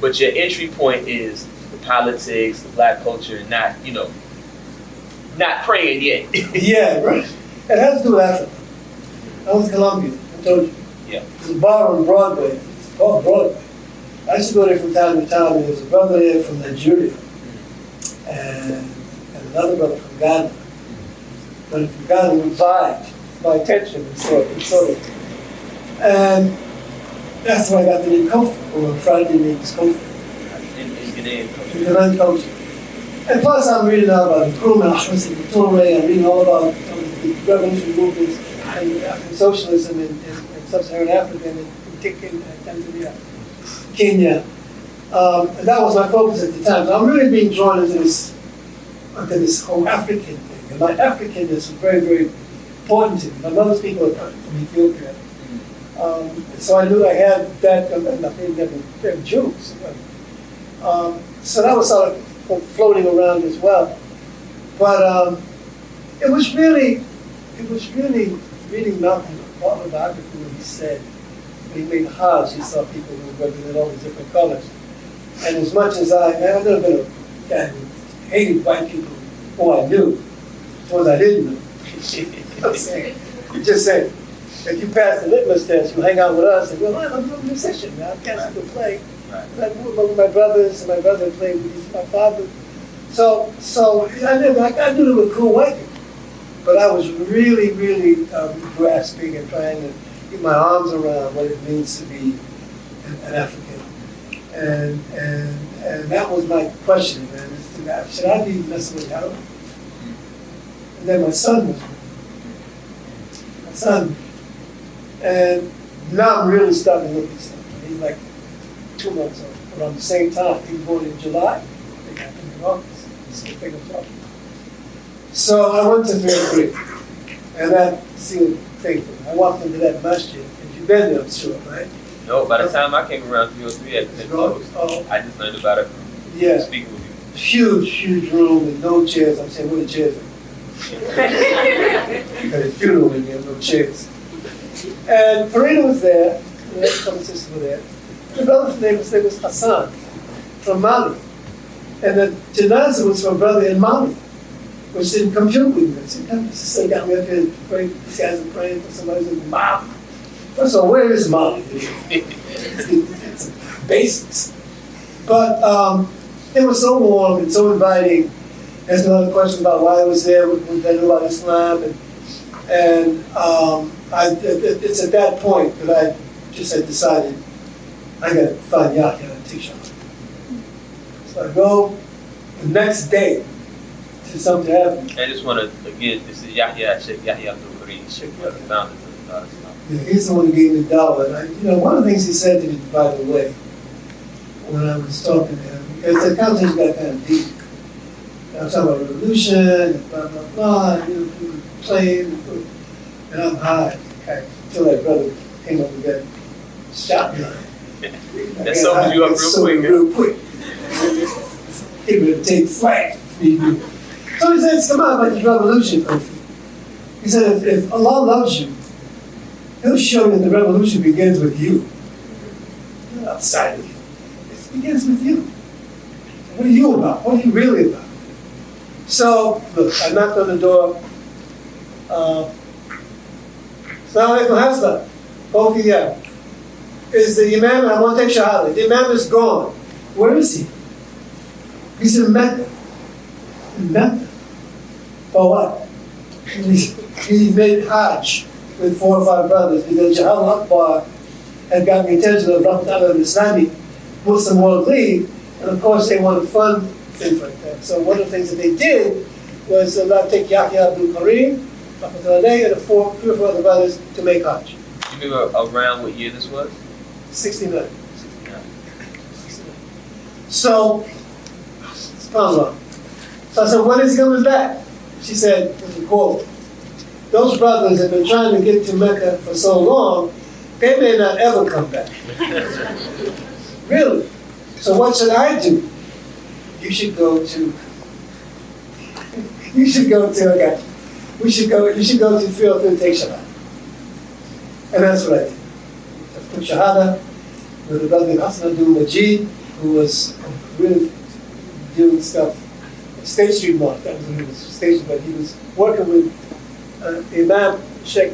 but your entry point is the politics, the black culture, not, you know, not praying yet.
Yeah, right. It has to do with Africa. I was Colombian, I told you.
Yeah.
There's a bar on Broadway. It's called Broadway. I used to go there from time to time, and there's a brother there from Nigeria, and another brother from Ghana. But from Ghana would buy my attention and sort of. And that's why I got the name Kofi, or on Friday name is Kofi.
In Ghanaian culture.
In Ghanaian culture. And plus I'm reading out about Nkrumah, Ahmed Toure, I'm reading all about the revolutionary movements and socialism in sub-Saharan Africa and in Tanzania, Kenya. And that was my focus at the time. So I'm really being drawn into this whole African thing. And my Africanness was very, very important to me. My mother's people are from Ethiopia. So I knew I had that, and they're Jews. So that was sort of floating around as well. But it was really reading Malcolm autobiography when he said, when he made Hajj, he saw people who represented all these different colors. And as much as I've never been a guy who hated white people who I knew, as ones I didn't know. You just say, if you pass the litmus test, you hang out with us, and well, I'm a musician, man. I can't still play. Right. With my brothers, and my brother played with my father. So I knew they were cool white people. But I was really, really grasping and trying to get my arms around what it means to be an African. And that was my question, man. Should I be messing with Arab? And then my son was born. My son. And now I'm really starting to look at stuff. He's like 2 months old, around the same time. He was born in July. I think I think in August. So I went to 303, and that sealed faith. I walked into that masjid, and you've been there, I'm sure, right?
No, by the time I came around 303, it had been closed. I just learned about it from speaking with you.
Huge room with no chairs. I'm saying, where the chairs are? Got a funeral in there, no chairs. And Farida was there, and the other sisters were there. The brother's name was Hassan, from Mali. And the janazah was from a brother in Mali, which didn't compute with me. So he sat down with me and prayed. These guys are praying for somebody who's in Mali. First of all, where is Mali? It's basics. But it was so warm and so inviting. There's another question about why I was there, what I knew about Islam, and it's at that point that I just had decided I got to find Yahya and teach him. So I go the next day to something happened.
I just want to, again, this is Yahya, Sheikh Yahya Abdul-Kareem, Sheikh one of the founders of the Islam.
Yeah, he's the one who gave me the dawah. And one of the things he said to me, by the way, when I was talking to him, because the conversation got kind of deep. I was talking about revolution, and blah, blah, blah, and we were playing, and I'm high. Until that brother came up and got shot me.
That sobered you up real quick.
He would take flight. So he said, come on, about this revolution, Kofi. He said, if Allah loves you, He'll show you that the revolution begins with you. Not outside of you. It begins with you. What are you about? What are you really about? So, look, I knocked on the door. Assalamu alaikum, Hassan. Kofi, yeah. Is the Imam, I want to take Shahada. The Imam is gone. Where is he? He's in Mecca. In Mecca. For what? He made Hajj with 4 or 5 brothers because Jahal Akbar had gotten the attention of the Islamic Muslim World League, and of course they want to fund things like that. So one of the things that they did was take Yahya Abdul-Kareem, and the 3 or 4 other brothers to make Hajj.
You remember around what year this was?
69. So, subhanAllah. So I said, when is he coming back? She said, with a quote, those brothers have been trying to get to Mecca for so long They may not ever come back. Really. So what should I do? You should go to, you should go to, okay, you should go to 303 and take Shahada. And that's what I did. I took Shahada with a brother Hassan Abdul Majid, who was really doing stuff. State Street Mosque, that was when he was stationed, but he was working with the Imam Sheikh.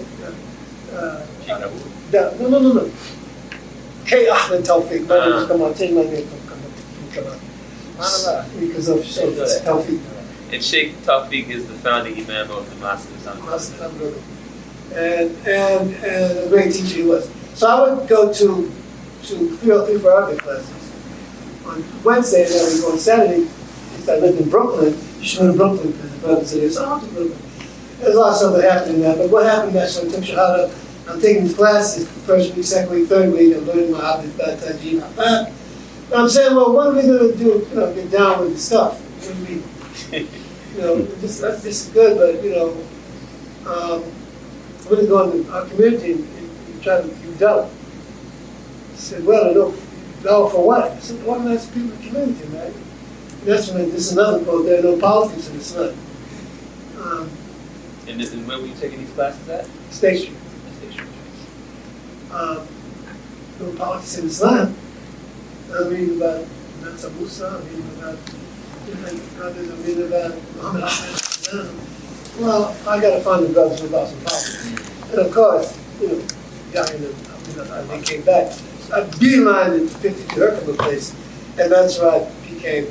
No. K. Ahmed Tawfiq. My name is come on, change my name. Come on. Because of Sheikh Tawfiq.
And Sheikh Tawfiq is the founding Imam of the Mosque of Islamic.
And a great teacher he was. So I would go to 303 for Arabic classes. On Wednesday, and then we go on Saturday. I lived in Brooklyn. You should go to Brooklyn because the brother said, so I'll to Brooklyn. There's a lot of stuff that happened in that. But what happened next when I took Shahada, I'm taking these classes, first week, second week, third week, I'm learning my Abid Tajib, and I'm saying, well, what are we going to do, get down with the stuff? What do you mean? This is good, but, we're going to go into our community and try to develop. I said, well, develop for what? I said, organize people in the community, man. And that's when, this is another quote, there are no politics in Islam.
And where were you taking these classes at?
State Street. No politics in Islam. I'm reading about Mansa Musa, I'm reading about different brothers, I'm reading about Muhammad Ahmed. Well, I got to find the brothers about some politics. And of course, they came back. I beelined it to 52 Herkimer Place, and that's where I became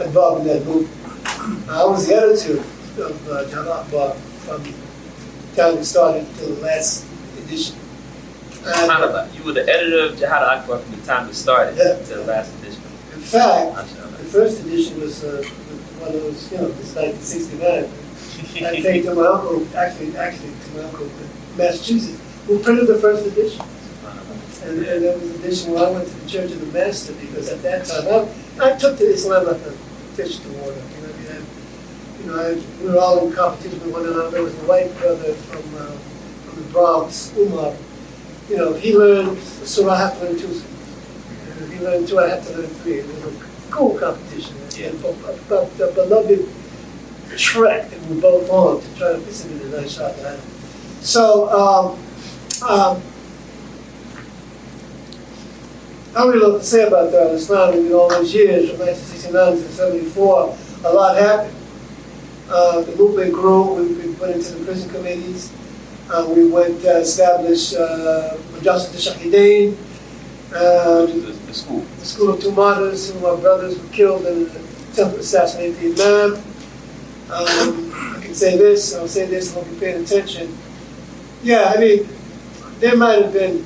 involved in that movement. I was the editor of Jihad Akbar from the time we started to the last edition.
You were the editor of Jihad Akbar from the time it started to the last edition.
In fact, the first edition was one of those, this 1969. I think to my uncle, actually to my uncle in Massachusetts, who printed the first edition. And there was an edition where I went to the Church of the Master because at that time I took to Islam like a fish to water. We were all in competition with one another. There was a white brother from the Bronx, Umar. He learned Surah, I have to learn 2. If he learned 2, I have to learn 3. It was a cool competition.
Yeah.
A beloved trek that we both on to try to visit in a nice shot. So, I don't really know what to say about that. Islam in all those years, from 1969 to 74, a lot happened. The movement grew. We went into the prison committees. We went to establish Madrasat al-Shahidain, the School of Humanities, who my brothers were killed in an attempt to assassinate the Imam. I can say this, I'll say this, I hope you're paying attention. Yeah, there might have been,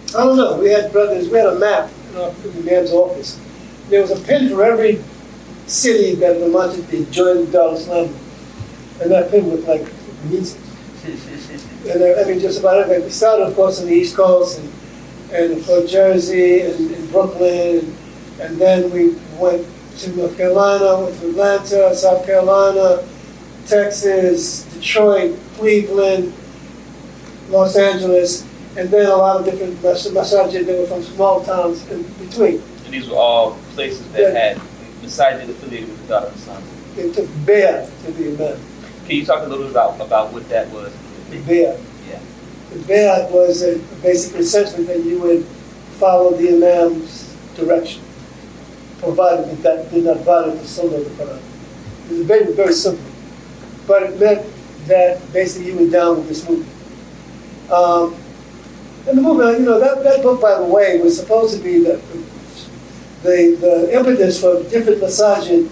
I don't know, we had a map in the man's office. There was a pin for every city that wanted to join Dar al-Islam. And that pin looked like music. And just about everything. We started, of course, on the East Coast and of course, Jersey and Brooklyn. And then we went to North Carolina, went to Atlanta, South Carolina, Texas, Detroit, Cleveland, Los Angeles, and then a lot of different masajid that were from small towns in between.
And these were all places that had masajid affiliated with the Dar al-Islam.
They took bay'ah to the Imam.
Can you talk a little bit about what that was?
The bay'ah.
Yeah.
The bay'ah was basically essentially that you would follow the Imam's direction, provided that did not violate the Sunnah of the Quran. It was very, very simple. But it meant that basically you were down with this movement. And the movement, that book, by the way, was supposed to be the impetus for different masajid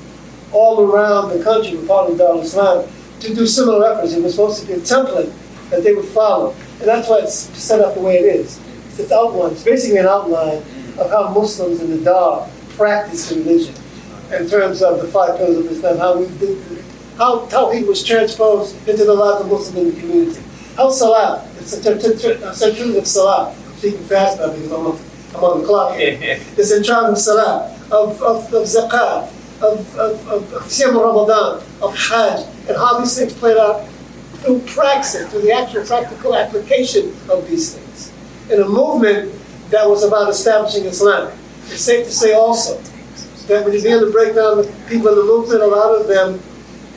all around the country with part of Dar al-Islam to do similar efforts. It was supposed to be a template that they would follow. And that's why it's set up the way it is. It's outline. It's basically an outline of how Muslims in the Dar practice religion in terms of the 5 pillars of Islam, how he was transposed into the lives of Muslims in the community. How Salah, it's a century of Salah. I'm speaking fast now because I'm on the clock here. The century of Salah, of Zakat, of Siyam Ramadan, of Hajj, and how these things played out through praxis, through the actual practical application of these things, in a movement that was about establishing Islam. It's safe to say also that when you begin to break down the people in the movement, a lot of them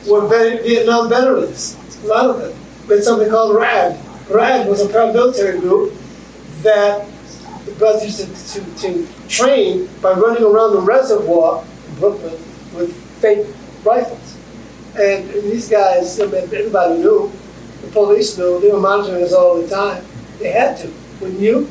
were Vietnam veterans. A lot of them. We had something called RAD. RAD was a paramilitary group that the brothers used to train by running around the reservoir in Brooklyn with fake rifles. And these guys, I mean, everybody knew, the police knew, they were monitoring us all the time. They had to, wouldn't you?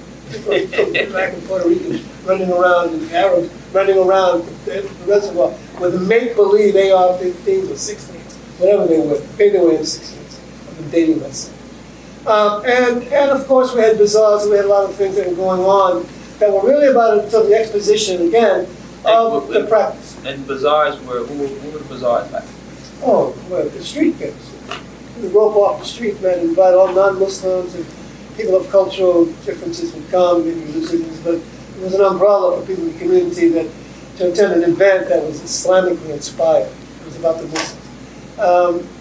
Back in Puerto Ricans running around, and Arabs running around the reservoir with a make-believe AR-15s or 16s, whatever they were. Maybe they were M16s. I've been dating myself. And of course we had bazaars, we had a lot of things that were going on that were really about sort of the exposition, again, of the practice.
And bazaars who were the bazaars like?
Oh, well, the street gangs. The rope off the street, man, invite all non-Muslims and people of cultural differences would come, maybe religions, but it was an umbrella for people in the community to attend an event that was Islamically inspired. It was about the Muslims.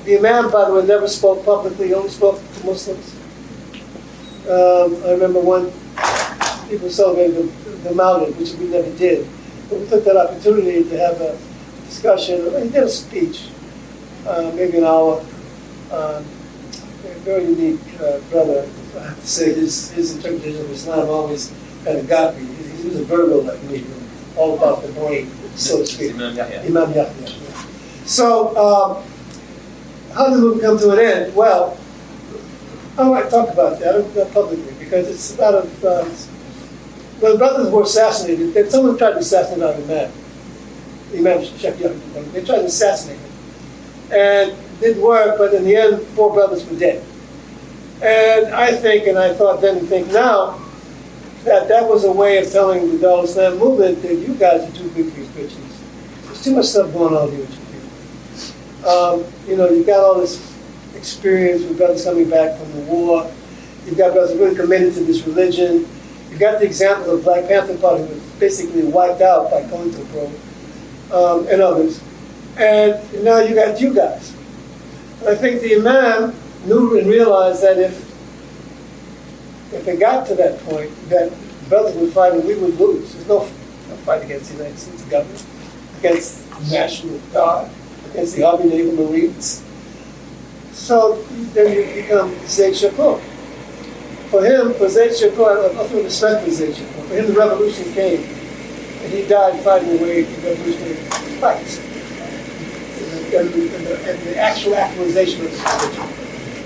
The Imam, by the way, never spoke publicly, he only spoke to Muslims. I remember when people celebrated the Maulid, which we never did, but we took that opportunity to have a discussion. He did a speech, maybe an hour. A very unique brother. I have to say, his interpretation of Islam always kind of got me. He was a Virgo like me, all about the brain, so to speak. Imam Yahya. So, how did the movement come to an end? Well, I don't want to talk about that, not publicly, because it's a lot of, well, the brothers were assassinated. Then someone tried to assassinate our Imam Sheikh Yahya. They tried to assassinate him. And it didn't work, but in the end, 4 brothers were dead. And I think, and I thought then and think now, that was a way of telling the Dar Islam movement that you guys are too big for these bitches. There's too much stuff going on here with you people. You've got all this experience with brothers coming back from the war. You've got brothers really committed to this religion. You've got the example of the Black Panther Party, which was basically wiped out by COINTELPRO, and others. And now you got you guys. And I think the Imam knew and realized that if it got to that point, that brothers would fight and we would lose. There's no fight against the United States government, against the National Guard, against the Army, Naval, Marines. So then you become Zayd Shakur. For him, for Zayd Shakur, I often respect for Zayd Shakur. For him, the revolution came, and he died fighting the way the revolutionary fights. And the actual actualization of the religion.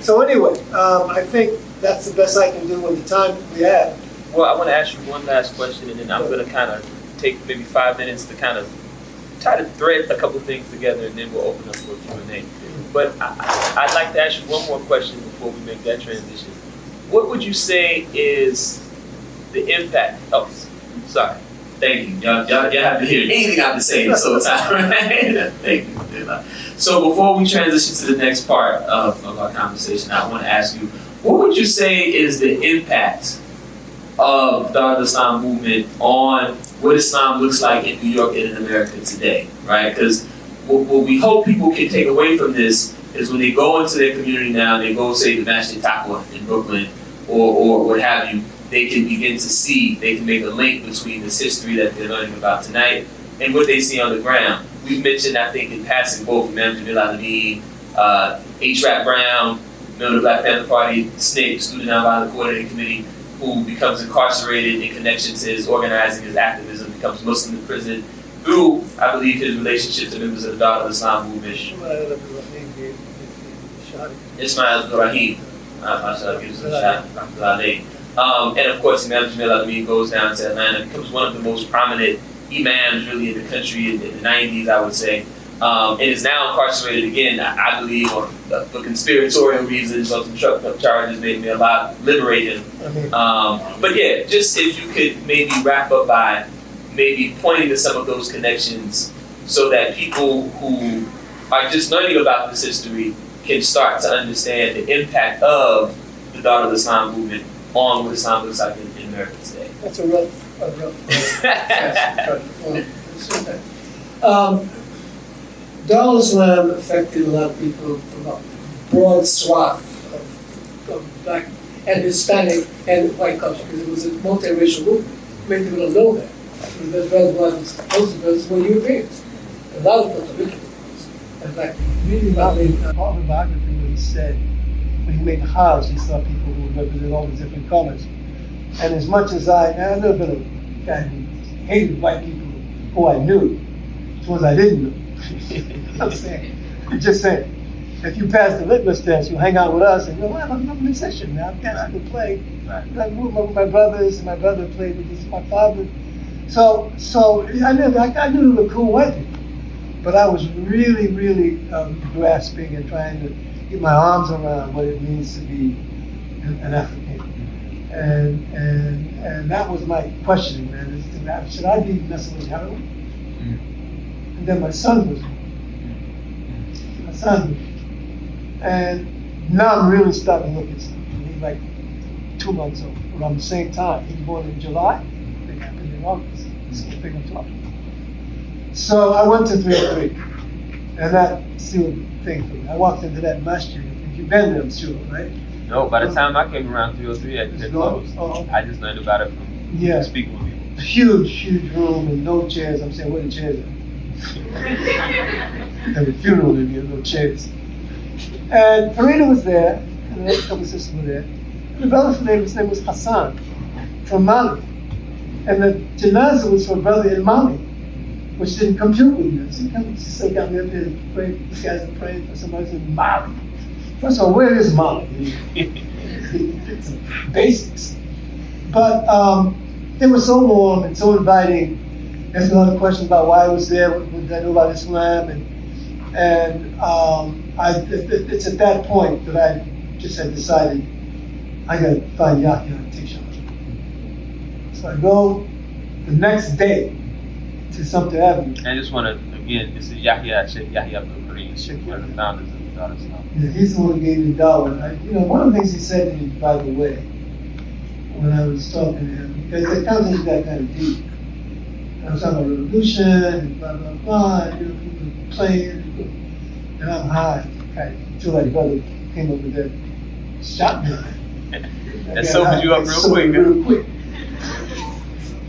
So anyway, I think that's the best I can do with the time we have.
Well, I want to ask you one last question, and then I'm going to kind of take maybe 5 minutes to kind of try to thread a couple of things together, and then we'll open up for Q&A. But I'd like to ask you one more question before we make that transition. What would you say is the impact? Oh, sorry. Thank you. Y'all have to hear anything I have to say this whole time, right? Thank you. So before we transition to the next part of our conversation, I want to ask you, what would you say is the impact of the Dar Islam movement on what Islam looks like in New York and in America today, right? Because what we hope people can take away from this is when they go into their community now, they go say to Masjid Taqwa in Brooklyn or what have you, they can begin to see, they can make a link between this history that they're learning about tonight and what they see on the ground. We've mentioned, I think, in passing both Imam Jamil Al-Amin, H. Brown, the Black Panther Party, SNCC, Student Nonviolent Coordinating Committee, who becomes incarcerated in connection to his organizing, his activism, becomes Muslim in prison through, I believe, his relationship to members of the Dar Islam movement. Ismail Ibrahim, and of course, Imam Jamil Al-Amin goes down to Atlanta, becomes one of the most prominent imams really in the country in the 90s, I would say, and is now incarcerated again, I believe, for conspiratorial reasons, on some truck charges, maybe a lot, liberate him. But yeah, just if you could maybe wrap up by maybe pointing to some of those connections so that people who are just learning about this history can start to understand the impact of the Dar Islam movement on what Islam looks like in America today.
That's a rough Dar Islam affected a lot of people from a broad swath from black and Hispanic and white culture, because it was a multiracial movement. Many people don't know that. The brothers wasn't, most of the brothers were Europeans. A lot of Puerto Ricans and black people.
Really about the autobiography when he said, when he made the Hajj, he saw people who represented all the different colors. And as much as I've never been a guy who hated white people who I knew, as ones I didn't know. I'm saying, I'm just saying, if you pass the litmus test, you hang out with us and go, well, I'm a musician now, I can play. I moved with my brothers, and my brother played with my father. So I knew they were cool white people. But I was really, really grasping and trying to get my arms around what it means to be an African. And that was my questioning, man. Should I be messing with heroin? And then my son was born. My son was born. And now I'm really starting to look at something. He's like 2 months old. Around the same time. He was born in July. It happened in August. It's the thing I'm talking about. So I went to 303. And that sealed the thing for me. I walked into that masjid. You've been there, I'm sure, right?
No, by the time I came around 303, it closed.
Oh.
I just learned about it from speaking with people.
Huge room and no chairs. I'm saying, where the chairs at? Have a funeral in here, no chairs. And Farida was there, and a couple of sisters were there. And the brother from there, his name was Hassan, from Mali. And the janazah was for a brother in Mali, which didn't compute with me. So he said, got me up here and prayed. These guys are praying for somebody in Mali. First of all, where is Mali? It's basics. But they were so warm and so inviting. There's a lot of questions about why I was there, what did I know about Islam, and it's at that point that I just had decided I got to find Yahya and teach him. So I go the next day to Sumter Avenue.
I just want to, again, this is Sheikh Yahya Abdul-Karim, one of the founders of Dar Islam.
Yeah, he's the one who gave me dawah. One of the things he said to me, by the way, when I was talking to him, because the conversation got kind of deep. I was talking about revolution and blah, blah, blah, and, people playing, and I'm high. I feel like brother came over there, shot me.
That sobered you up real quick.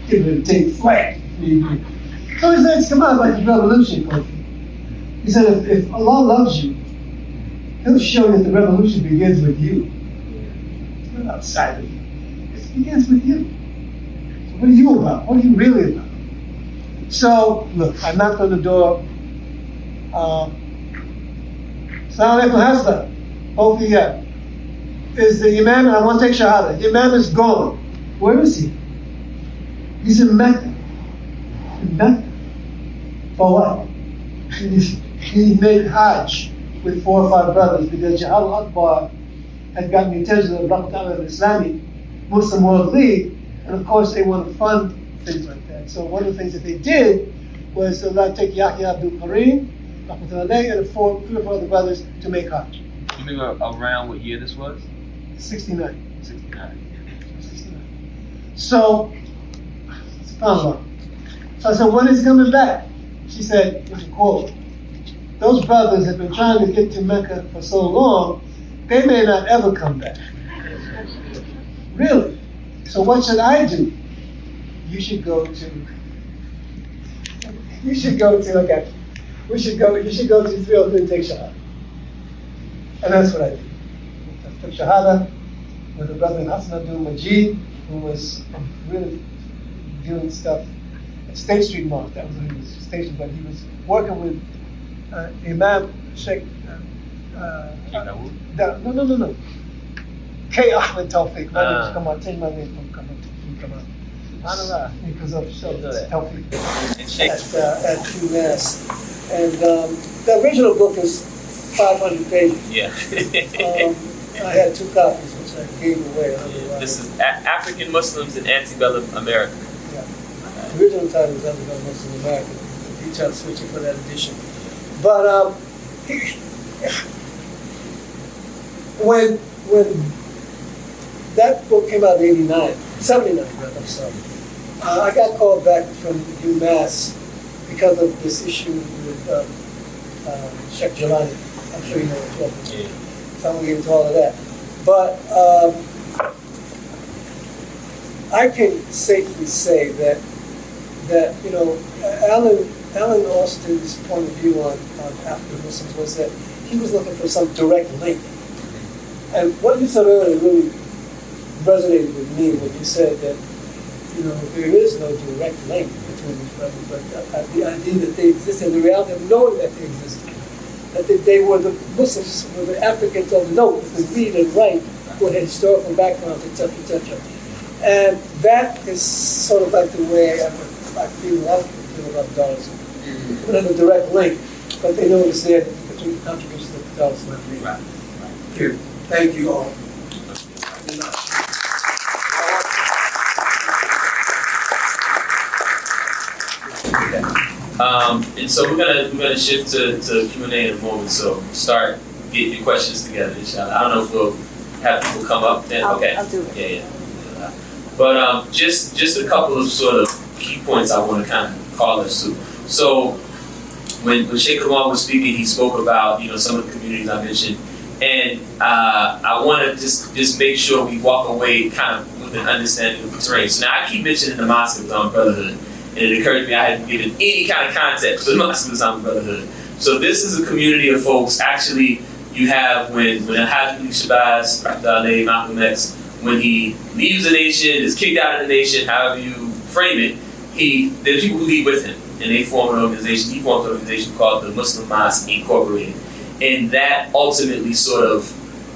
Getting ready to take flight. So he said, come on, like the revolution, Kofi. He said, if Allah loves you, He'll show you that the revolution begins with you. It's not outside of you. It begins with you. So what are you about? What are you really about? So, look, I knocked on the door. Assalamu alaikum, Hasna. Both of you. Is the Imam, and I want to take Shahada. The Imam is gone. Where is he? He's in Mecca. In Mecca. For what? He made Hajj with 4 or 5 brothers because Jihad al-Akbar had gotten the attention of the Islamic Muslim World League, and of course they want to fund things like that. So one of the things that they did was to take Yahya Abdul-Karim, and 3 or 4 other brothers to make Hajj.
You mean around what year this was?
69.
69.
So, subhanAllah. So I said, when is he coming back? She said, with a quote, those brothers have been trying to get to Mecca for so long, they may not ever come back. Really? So what should I do? You should go to, we should go to 303 and take Shahada. And that's what I did. I took Shahada with a brother in Hassan Abdul Majid, who was really doing stuff at State Street Mosque. That was when he was stationed, but he was working with Imam Sheikh. No. K. Ahmed Tawfiq. My name is come on, change my name from come on. Because of Tawfiq at UMass. And the original book is 500 pages.
Yeah.
I had 2 copies, which I gave away.
This is African Muslims in Antebellum America.
Yeah. The original title is Antebellum Muslim America. He tried to switch it for that edition. But when that book came out in 79, I'm sorry, I got called back from UMass because of this issue with Sheikh Jelani. I'm sure you know what I'm talking about. So I'm going to get into all of that. But I can safely say that Alan Austin's point of view on African Muslims was that he was looking for some direct link. And what you said earlier really resonated with me when you said that there is no direct link between these brothers, but the idea that they exist and the reality of knowing that they existed, that they were the Muslims, were the Africans of note, who could read and write, who had historical backgrounds, etc., etc. And that is sort of like the way I feel a lot of people feel about Darwinism. They don't have a direct link, but they know it's there between the contributions that the Darwinists might make.
Right.
Here. Thank you all.
And so we're gonna shift to Q&A in a moment. So start getting your questions together, inshallah. I don't know if we'll have people come up. Then okay.
I'll do it.
Yeah. But just a couple of sort of key points I want to kind of call us to. So when Sheikh Kamal was speaking, he spoke about some of the communities I mentioned, and I want to just make sure we walk away kind of with an understanding of the terrain. So now I keep mentioning the Muslim Brotherhood. And it occurred to me I hadn't given any kind of context for the Muslim Brotherhood. So this is a community of folks. Actually, you have when Al-Hajj Shabazz, Malcolm X, when he leaves the nation, is kicked out of the nation, however you frame it, there's people who leave with him, and they form an organization. He formed an organization called the Muslim Mosque Incorporated, and that ultimately sort of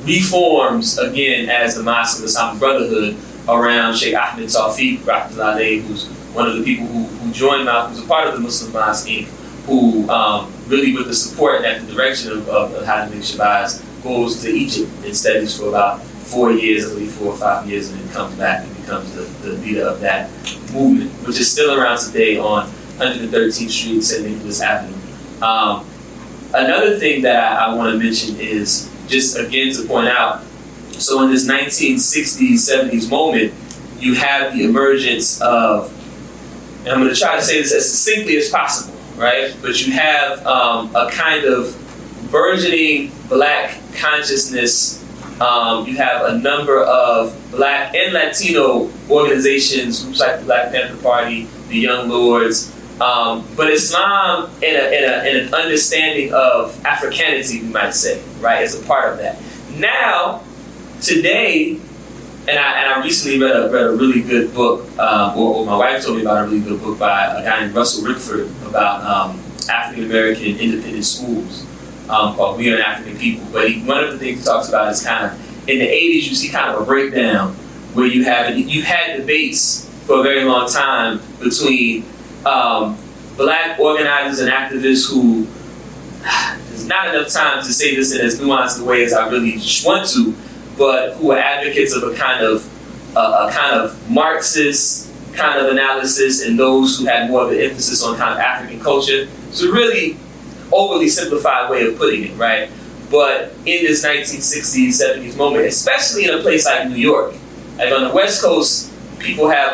reforms again as the Muslim Brotherhood around Sheikh Ahmed Tawfiq, who's one of the people who joined Malcolm, who's a part of the Muslim Mosque Inc., who really with the support and the direction of Al-Hajj Shabazz goes to Egypt and studies for about 4 years, I believe 4 or 5 years, and then comes back and becomes the leader of that movement, which is still around today on 113th Street, St. Nicholas Avenue. Another thing that I want to mention is just again to point out, so in this 1960s, 70s moment, you have the emergence of, and I'm going to try to say this as succinctly as possible, right? But you have a kind of burgeoning Black consciousness. You have a number of Black and Latino organizations, groups like the Black Panther Party, the Young Lords, but Islam in an understanding of Africanity, we might say, right, as a part of that. Now, today, and I recently read a really good book, or my wife told me about a really good book by a guy named Russell Miller about African American independent schools called We Are an African People. But one of the things he talks about is kind of, in the 80s, you see kind of a breakdown where you had debates for a very long time between Black organizers and activists who, there's not enough time to say this in as nuanced a way as I really want to, but who are advocates of a kind of Marxist kind of analysis, and those who had more of an emphasis on kind of African culture. It's a really overly simplified way of putting it, right? But in this 1960s, 70s moment, especially in a place like New York, like on the West Coast, people have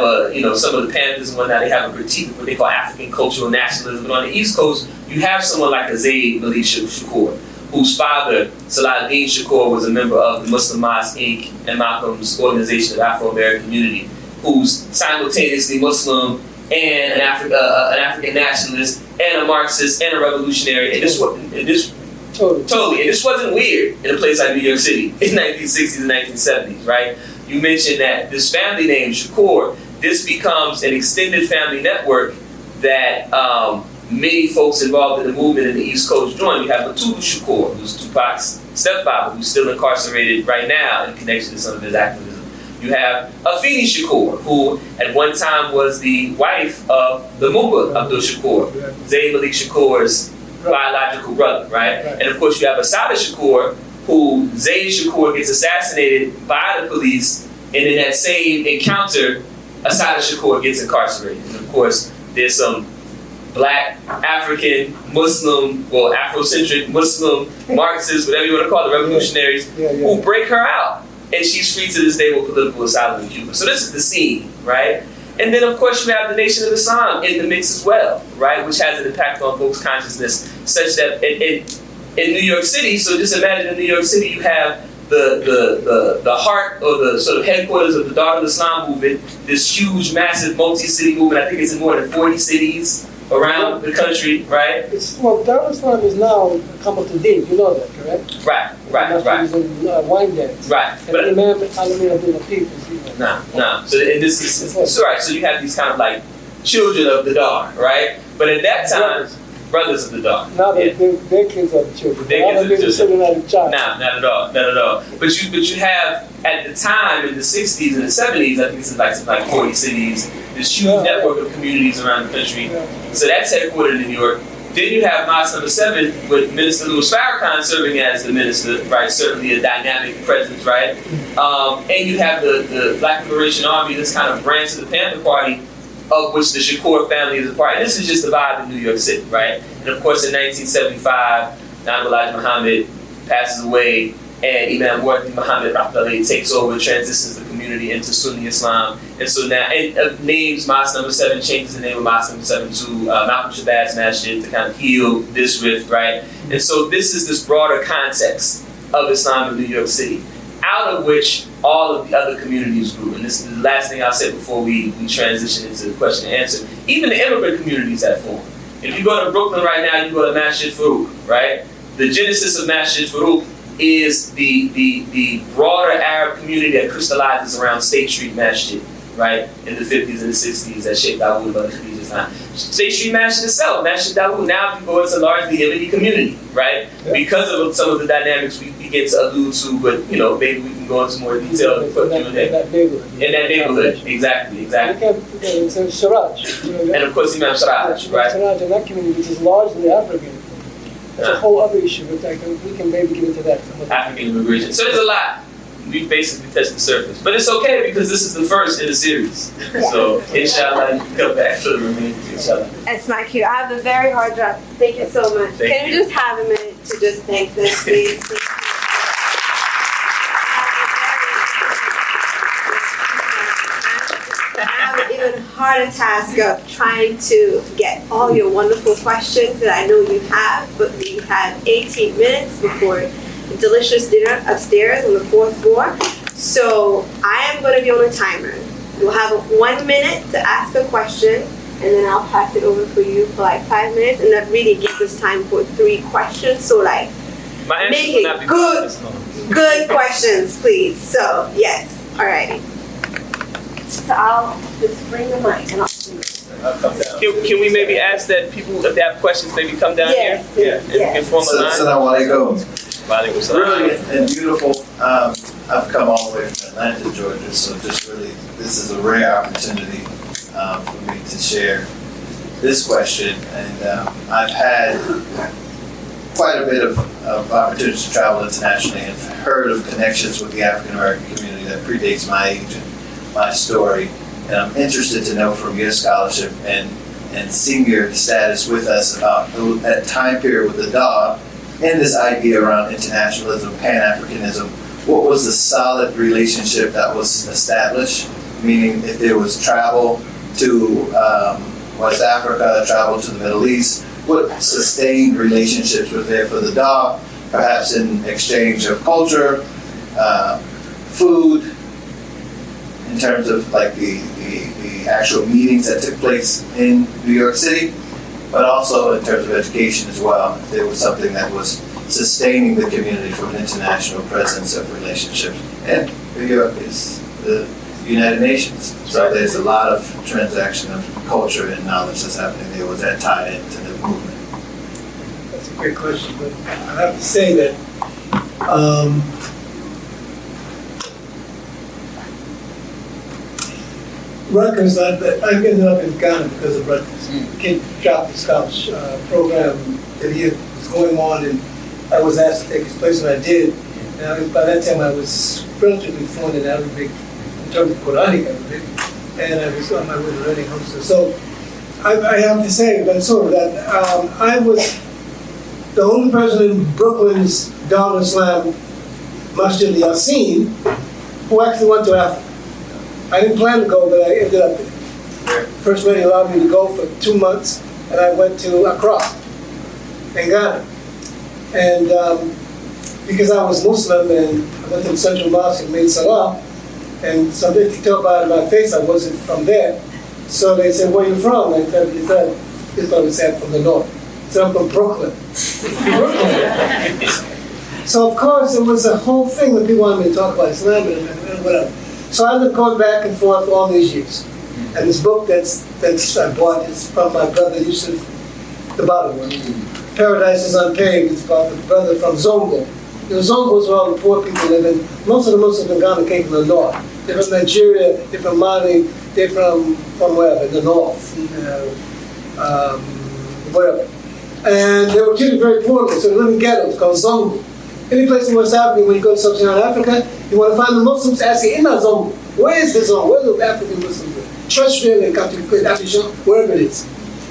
some of the Panthers and whatnot, they have a critique of what they call African cultural nationalism. But on the East Coast, you have someone like Zayd Malik Shakur, whose father, Salahuddin Shakur, was a member of the Muslim Mosque Inc. and Malcolm's organization of Afro-American Unity, who's simultaneously Muslim and an African nationalist and a Marxist and a revolutionary. And this totally. And this wasn't weird in a place like New York City in 1960s and 1970s, right? You mentioned that this family name, Shakur, this becomes an extended family network that many folks involved in the movement in the East Coast joined. You have Mutulu Shakur, who's Tupac's stepfather, who's still incarcerated right now in connection to some of his activism. You have Afeni Shakur, who at one time was the wife of the Mumba Abdul Shakur, Zayd Malik Shakur's biological brother, right? And of course you have Assata Shakur, who Zayd Shakur gets assassinated by the police, and in that same encounter, Assata Shakur gets incarcerated. And of course, there's some Black, African, Muslim, well, Afrocentric, Muslim, Marxists, whatever you want to call it, revolutionaries, who break her out. And she's free to this day with political asylum in Cuba. So this is the scene, right? And then, of course, you have the Nation of Islam in the mix as well, right? Which has an impact on folks' consciousness, such that in New York City, so just imagine in New York City, you have
the heart or the sort of headquarters of the Darul Islam movement, this huge, massive, multi-city movement. I think it's in more than 40 cities around the country, right?
Darul Islam is now Kamal-Din, you know that, correct?
Right.
Wine dance.
Right.
And the Imam Al-Amin Abdul Latif is, you know.
No. So and this is right. So you have these kind of like children of the Dar, right? But at that time, brothers of the Dar.
Now their kids are the children.
Their kids are the children.
Not
Not at all. But you have at the time in the 60s and the 70s, I think it's in like 40 cities, this huge network of communities around the country. So that's headquartered in New York. Then you have Mosque Number 7 with Minister Louis Farrakhan serving as the minister, right? Certainly a dynamic presence, right? And you have the Black Liberation Army, this kind of branch of the Panther Party, of which the Shakur family is a part. And this is just the vibe in New York City, right? And of course, in 1975, Nana Elijah Muhammad passes away, and Imam Wardi Muhammad Rahmatullah takes over, transitions the community into Sunni Islam. And so now, names Mosque Number 7, changes the name of Mosque Number 7 to Malcolm Shabazz Masjid to kind of heal this rift, right? And so this is this broader context of Islam in New York City, out of which all of the other communities grew. And this is the last thing I'll say before we transition into the question and answer. Even the immigrant communities that formed. If you go to Brooklyn right now, you go to Masjid Farouk, right? The genesis of Masjid Farouk is the broader Arab community that crystallizes around State Street Masjid, right? In the 50s and the 60s, that Sheikh Dawood al-Khadijah's time. State Street Masjid itself, Masjid Dawood, now people, it's a largely Yemeni community, right? Yeah. Because of some of the dynamics we begin to allude to, but maybe we can go into more detail in that neighborhood. Exactly.
It's Siraj.
And of course Imam Siraj, right?
Siraj in that community, which is largely African. That's a whole other issue, but we can maybe get into that.
African immigration. So there's a lot. We basically touched the surface. But it's okay because this is the first in the series. Yeah. So inshallah, you can come back for the remaining, inshallah.
It's my cue. I have a very hard job. Thank you so much. Can you just have a minute to just thank them, please? I have an even harder task of trying to get all your wonderful questions that I know you have, but we have 18 minutes before a delicious dinner upstairs on the 4th floor. So I am going to be on a timer. You'll have 1 minute to ask a question, and then I'll pass it over for you for like 5 minutes, and that really gives us time for 3 questions. So like, make it good questions, please. So yes, alrighty. So I'll just bring the mic and I'll do it.
Can we maybe ask that people, if they have questions, maybe come down here? And form a line?
Assalamu alaikum. Brilliant and beautiful. I've come all the way from Atlanta, Georgia, so just really, this is a rare opportunity for me to share this question. And I've had quite a bit of opportunity to travel internationally and heard of connections with the African American community that predates my age and my story. And I'm interested to know from your scholarship and senior status with us about that time period with the DAW and this idea around internationalism, Pan-Africanism. What was the solid relationship that was established? Meaning if there was travel to West Africa, travel to the Middle East, what sustained relationships were there for the DAW, perhaps in exchange of culture, food, in terms of like the actual meetings that took place in New York City, but also in terms of education as well. If there was something that was sustaining the community from an international presence of relationships. And New York is the United Nations, so there's a lot of transaction of culture and knowledge that's happening there. Was that tied into the movement?
That's a great question, but I have to say that Rutgers, I ended up in Ghana because of Rutgers. The kid dropped the scholarship program that he was going on, and I was asked to take his place, and I did. And by that time, I was relatively fluent in Arabic, in terms of Quranic Arabic, and I was on my way to learning Hausa. So I have to say, but sort of that I was the only person in Brooklyn's Darul Islam Masjid Yasin who actually went to Africa. I didn't plan to go, but I ended up there. First lady allowed me to go for 2 months, and I went to Accra in Ghana. And because I was Muslim and I went to the Central Mosque and made salah, and somebody could tell by my face I wasn't from there. So they said, "Where are you from?" I said, "This one said from the north." So I'm from Brooklyn. So of course it was a whole thing that people wanted me to talk about Islam and whatever. So I've been going back and forth all these years. And this book that's I bought is from my brother Yusuf, the bottom one. Paradise is Unpaved. It's about the brother from Zongo. The Zongos are all the poor people living. Most of the Muslims in Ghana came from the north. They're from Nigeria, they're from Mali, they're from wherever, the north, wherever. And they were treated very poorly, so they live in ghettos called Zongo. Any place in West Africa, when you go to Sub-Saharan Africa, you want to find the Muslims asking, in that Zongo, where is the Zongo? Where are the African Muslims? Churchville and Abidjan, wherever it is.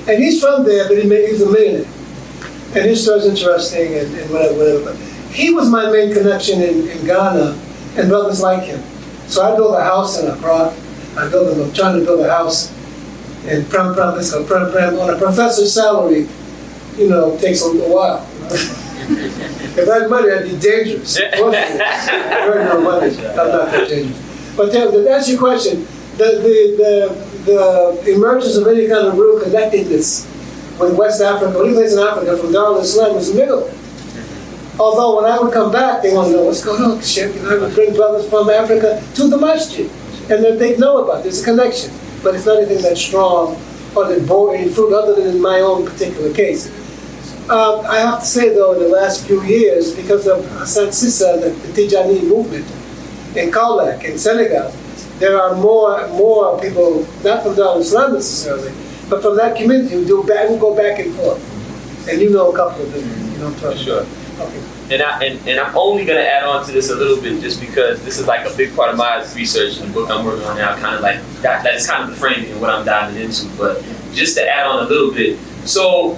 And he's from there, but he's a millionaire. And his story's interesting and whatever. But he was my main connection in Ghana, and brothers like him. So I built a house in Accra. I'm trying to build a house in Prem, it's called Prem, on a professor's salary. You know, takes a while. If I had money, I'd be dangerous. I had no money. I'm not that dangerous. But to answer your question, the emergence of any kind of real connectedness with West Africa, or any place in Africa, from Dar es-Salaam was middle. Although when I would come back, they want to know what's going on. I would bring brothers from Africa to the masjid, and then they know about it. There's a connection, but it's not anything that's strong or that bore any fruit other than in my own particular case. I have to say, though, in the last few years, because of Hassan Sissa, the Tijani movement in Kaolack, in Senegal, there are more people, not from Dar es-Salaam necessarily, but from that community who go back and forth. And you know a couple of them. You know what I'm talking
Sure.
about. Okay.
And I'm only going to add on to this a little bit, just because this is like a big part of my research and the book I'm working on now. Kind of like that's kind of the framing of what I'm diving into. But just to add on a little bit, so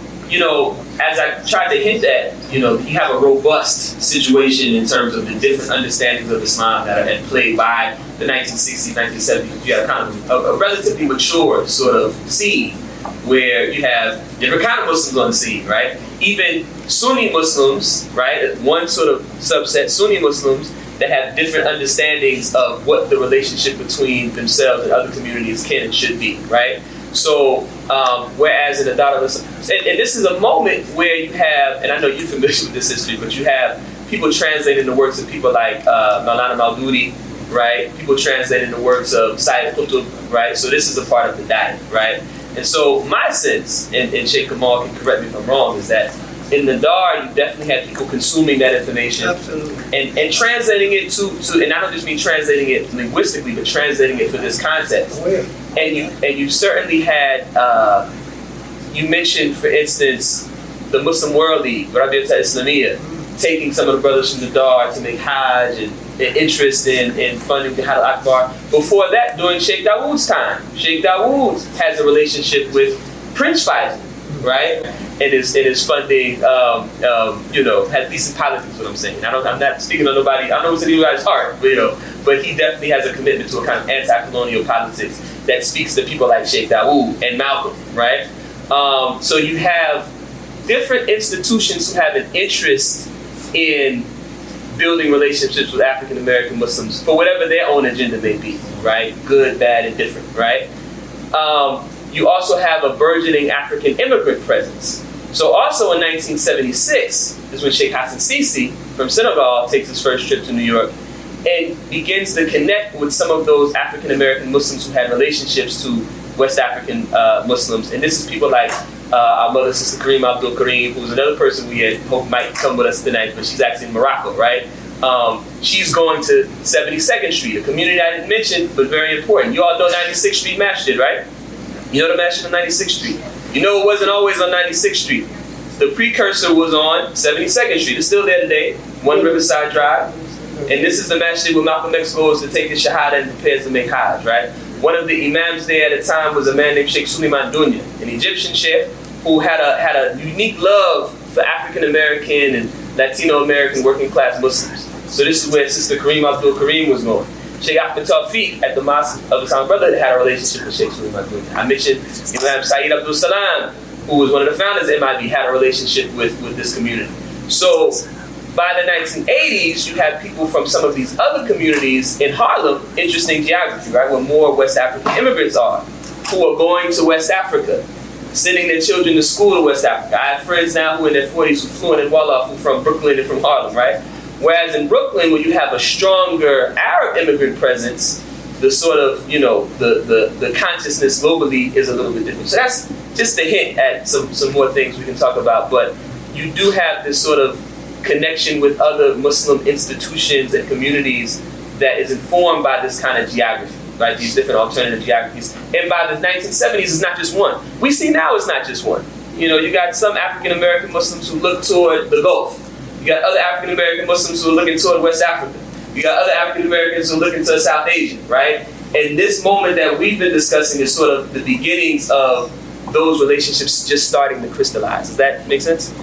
as I tried to hint at, you have a robust situation in terms of the different understandings of Islam that are at play by the 1960s, 1970s. You have kind of a relatively mature sort of scene where you have different kind of Muslims on the scene, right? Even Sunni Muslims, right? One sort of subset, Sunni Muslims, that have different understandings of what the relationship between themselves and other communities can and should be, right? So, whereas in the Dar es-Salaam, and this is a moment where you have, and I know you're familiar with this history, but you have people translating the works of people like Maulana Maududi, right? People translating the works of Sayyid Qutb, right? So this is a part of the diet, right? And so my sense, and Sheikh Kamal can correct me if I'm wrong, is that in the Dar, you definitely had people consuming that information.
Absolutely.
And translating it to, and I don't just mean translating it linguistically, but translating it for this context.
Oh, yeah.
And you certainly had, you mentioned, for instance, the Muslim World League, Rabiata Islamiyya, taking some of the brothers from the Dar to make Hajj and interest in funding Jihad al-Akbar. Before that, during Sheikh Dawood's time, Sheikh Dawood has a relationship with Prince Faisal, right? And is funding, has decent politics, what I'm saying. I'm not speaking on nobody, I don't know what's in anybody's heart, but he definitely has a commitment to a kind of anti-colonial politics that speaks to people like Sheikh Dawood and Malcolm, right? So you have different institutions who have an interest in building relationships with African American Muslims for whatever their own agenda may be, right? Good, bad, and different, right? You also have a burgeoning African immigrant presence. So also in 1976 is when Sheikh Hassan Sisi from Senegal takes his first trip to New York and begins to connect with some of those African American Muslims who had relationships to West African Muslims. And this is people like our mother, Sister Kareem Abdul Kareem, who's another person we had hoped might come with us tonight, but she's actually in Morocco, right? She's going to 72nd Street, a community I didn't mention, but very important. You all know 96th Street Masjid, right? You know the Masjid on 96th Street. You know it wasn't always on 96th Street. The precursor was on 72nd Street. It's still there today, One Riverside Drive. And this is the masjid where Malcolm X goes to take his shahada and prepares to make Hajj, right? One of the imams there at the time was a man named Sheikh Suleiman Dunya, an Egyptian sheikh who had a unique love for African American and Latino American working class Muslims. So this is where Sister Kareem Abdul Kareem was going. Sheikh Ahmed Tawfiq at the Mosque of the Islamic Brotherhood had a relationship with Sheikh Suleiman Dunya. I mentioned Imam Sayyid Abdul Salam, who was one of the founders of MIB, had a relationship with this community. So By the 1980s, you have people from some of these other communities in Harlem, interesting geography, right, where more West African immigrants are, who are going to West Africa, sending their children to school in West Africa. I have friends now who are in their 40s who flew in Wolof, who from Brooklyn and from Harlem, right? Whereas in Brooklyn, where you have a stronger Arab immigrant presence, the sort of, the consciousness globally is a little bit different. So that's just a hint at some more things we can talk about. But you do have this sort of connection with other Muslim institutions and communities that is informed by this kind of geography, right? These different alternative geographies. And by the 1970s, it's not just one. We see now it's not just one. You got some African-American Muslims who look toward the Gulf. You got other African-American Muslims who are looking toward West Africa. You got other African-Americans who are looking to South Asia, right? And this moment that we've been discussing is sort of the beginnings of those relationships just starting to crystallize. Does that make sense?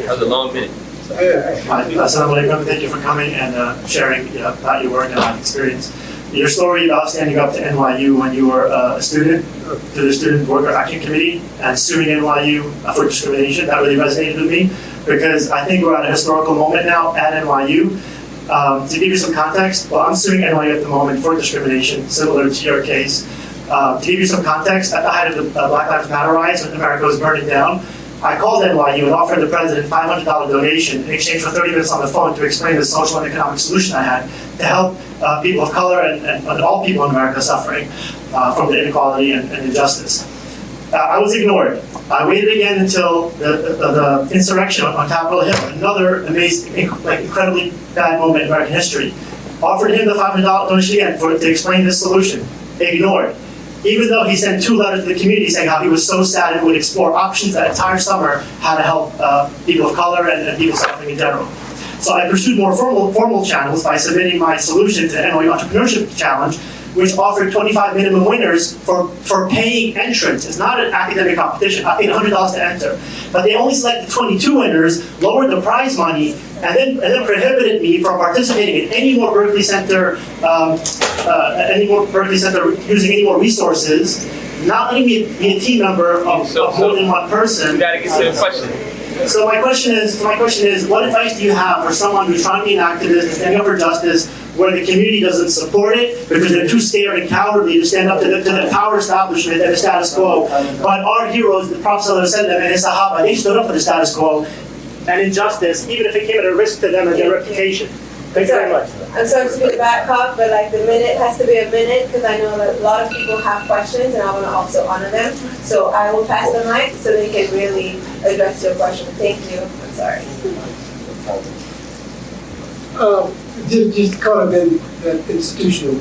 That was a long minute.
Assalamu alaikum. Thank you for coming and sharing about your work and life experience. Your story about standing up to NYU when you were a student, to the Student Worker Action Committee, and suing NYU for discrimination, that really resonated with me, because I think we're at a historical moment now at NYU. To give you some context, well, I'm suing NYU at the moment for discrimination, similar to your case. To give you some context, at the height of the Black Lives Matter riots, when America was burning down, I called NYU and offered the president a $500 donation in exchange for 30 minutes on the phone to explain the social and economic solution I had to help people of color and all people in America suffering from the inequality and injustice. I was ignored. I waited again until the insurrection on Capitol Hill, another amazing, incredibly bad moment in American history. Offered him the $500 donation again to explain this solution. Ignored. Even though he sent 2 letters to the community saying how he was so sad and would explore options that entire summer how to help people of color and people suffering in general. So I pursued more formal channels by submitting my solution to the NYU Entrepreneurship Challenge, which offered 25 minimum winners for paying entrance. It's not an academic competition. I paid $100 to enter. But they only selected 22 winners, lowered the prize money, and then prohibited me from participating in any more Berkeley Center using any more resources, not letting me be a team member of more than one person.
You gotta get to the question.
So my question is, what advice do you have for someone who's trying to be an activist and standing up for justice, where the community doesn't support it because they're too scared and cowardly to stand up to the power establishment and the status quo? But our heroes, the Prophet said them and his Sahaba, they stood up for the status quo and injustice, even if it came at a risk to them and their reputation. Thanks very much.
I'm sorry to be the back up, but the minute has to be a minute because I know that a lot of people have questions and I want to also honor them. So I will pass the mic so they can really address your question. Thank you. I'm sorry.
Just caught up in that institutional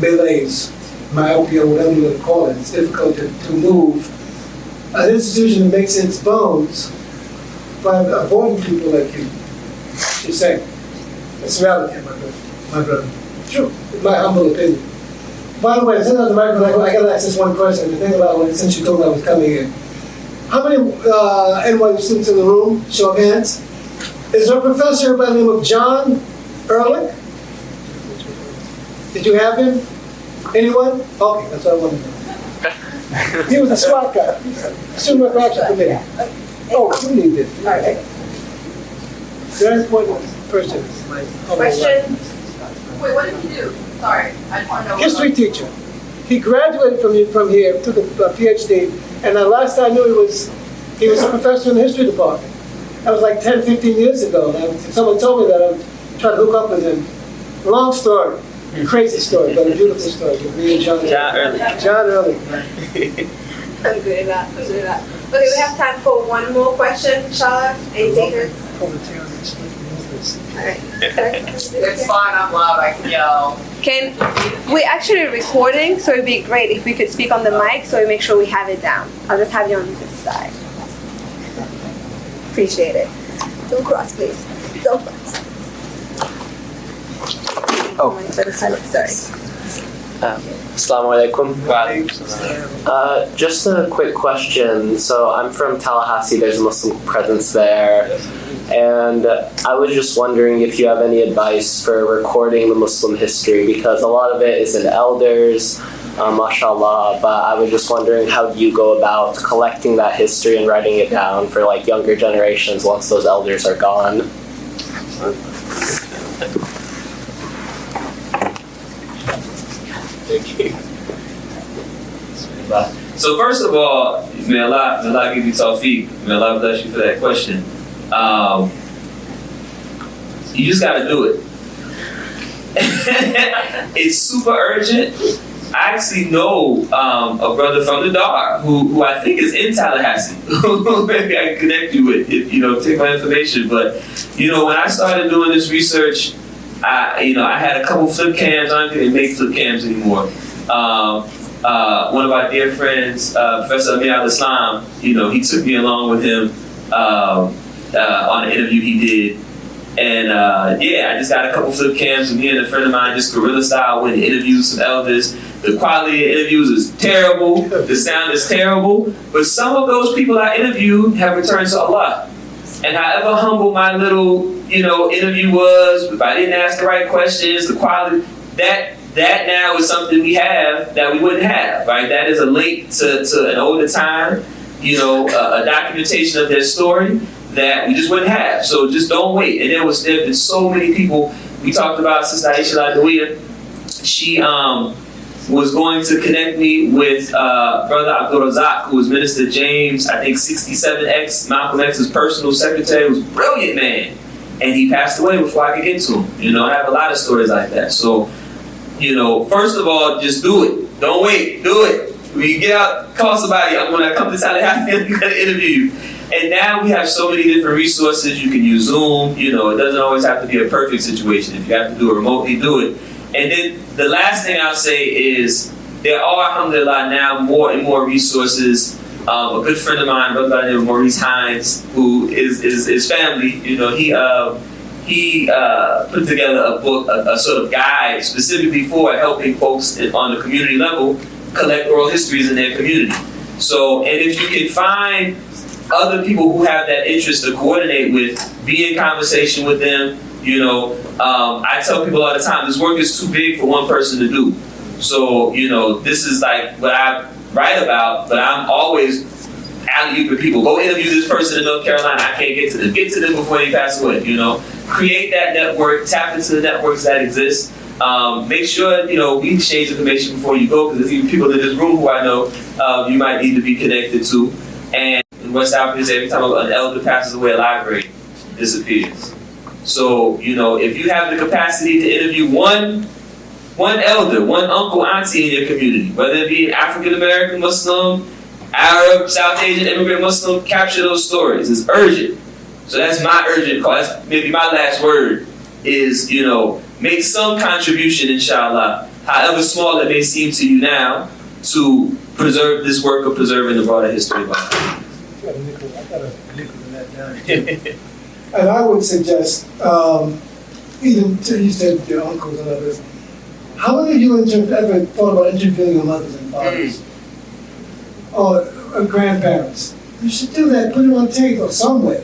malaise, myopia, whatever you want to call it. It's difficult to move an institution that makes its bones by avoiding people like you. You're saying. It's reality, my brother. True, in my humble opinion. By the way, since I was the microphone, I got to ask this one question to think about since you told me I was coming in. How many NYU students in the room? Show of hands. Is there a professor by the name of John Ehrlich? Did you have him? Anyone? Okay, that's what I wanted to know. He was a SWAT guy. Student Action Committee. Oh, you need it. All right. Very important person.
Question?
Wait, what did he do? Sorry, I just want to know.
History teacher. He graduated from here, took a PhD, and the last I knew he was a professor in the history department. That was like 10, 15 years ago. Someone told me that. I tried to hook up with him. Long story. Crazy story, but a beautiful story. Me and John Ehrlich. John Ehrlich.
I'm good at that. Okay, we have time for one more question, Shala. Any takers? Alright.
It's fine, I'm loud, I can yell.
We're actually recording, so it'd be great if we could speak on the mic so we make sure we have it down. I'll just have you on this side. Appreciate it. Don't cross, please. Don't cross. Sorry.
Assalamu alaikum. Just a quick question. So I'm from Tallahassee, there's a Muslim presence there. And I was just wondering if you have any advice for recording the Muslim history, because a lot of it is in elders. mashallah, but I was just wondering, how do you go about collecting that history and writing it down for like younger generations once those elders are gone?
Thank you. So first of all, may Allah give you tawfiq. May Allah bless you for that question. You just got to do it. It's super urgent. I actually know a brother from the Dar who I think is in Tallahassee, who maybe I can connect you with, if, take my information. But, when I started doing this research, I had a couple flip cams. I don't think they make flip cams anymore. One of our dear friends, Professor Amir al-Islam, he took me along with him on an interview he did. And I just got a couple flip cams, and me and a friend of mine just guerrilla style went and interviewed some elders. The quality of interviews is terrible. The sound is terrible. But some of those people I interviewed have returned to Allah. And however humble my little, interview was, if I didn't ask the right questions, the quality, that now is something we have that we wouldn't have, right? That is a link to an older time, a documentation of their story that we just wouldn't have. So just don't wait. And there have been so many people. We talked about Sister Aisha Ladawiyah. She was going to connect me with Brother Abdul Razak, who was Minister James, I think 67X, Malcolm X's personal secretary. He was a brilliant man. And he passed away before I could get to him. I have a lot of stories like that. So, first of all, just do it. Don't wait. Do it. When you get out, call somebody. When I come to Tallahassee, I'm going to interview you. And now we have so many different resources. You can use Zoom. It doesn't always have to be a perfect situation. If you have to do it remotely, do it. And then the last thing I'll say is there are, alhamdulillah, now more and more resources. A good friend of mine, brother by the name of Maurice Hines, who is family, he put together a book, a sort of guide specifically for helping folks on the community level collect oral histories in their community. So, and if you can find other people who have that interest to coordinate with, be in conversation with them. I tell people all the time, this work is too big for one person to do. So, this is like what I write about, but I'm always alley-ooping people. Go interview this person in North Carolina. I can't get to them. Get to them before they pass away, Create that network, tap into the networks that exist. Make sure, we exchange information before you go, because there's even people in this room who I know you might need to be connected to. And in West Africa, every time an elder passes away, a library disappears. So, if you have the capacity to interview one elder, one uncle, auntie in your community, whether it be an African-American Muslim, Arab, South Asian immigrant Muslim, capture those stories. It's urgent. So that's my urgent call. That's maybe my last word is, make some contribution, inshallah, however small it may seem to you now, to preserve this work of preserving the broader history of Africa.
I got a nickel in that down. And I would suggest, even to you said your uncles and others, how many of you ever thought about interviewing your mothers and fathers? Or grandparents? You should do that, put it on tape or somewhere.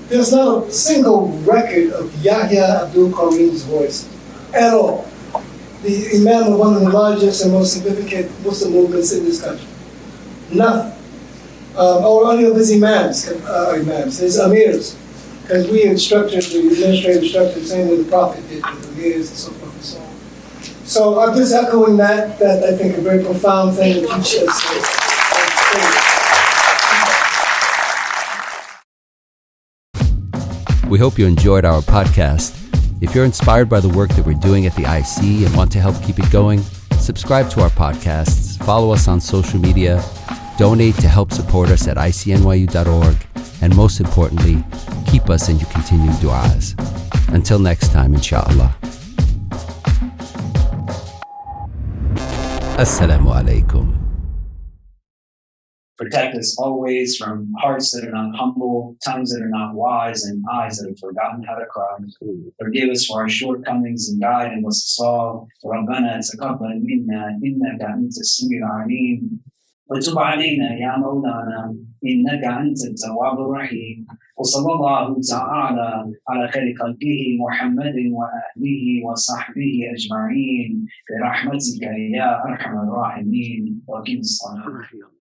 There's not a single record of Yahya Abdul Karim's voice at all. The imam of one of the largest and most significant Muslim movements in this country. Nothing. Or any of his imams, his amirs. Because we instructed, the administrative instructed the same way the Prophet did with amirs and so forth and so on. So I'm just echoing that I think a very profound thing that you should say.
We hope you enjoyed our podcast. If you're inspired by the work that we're doing at the IC and want to help keep it going, subscribe to our podcasts, follow us on social media, donate to help support us at icnyu.org, and most importantly, keep us in your continued du'as. Until next time, inshallah. Assalamu alaikum.
Protect us always from hearts that are not humble, tongues that are not wise, and eyes that have forgotten how to cry. Forgive us for our shortcomings and guide us all. ربنا تقبل منا إنك أنت السميع العليم وتب علينا يا مولانا إنك أنت التواب الرحيم. وصلى الله تعالى على خير خلقه محمد وأهله وصحبه أجمعين برحمتك يا أرحم الراحمين. وأقم الصلاة.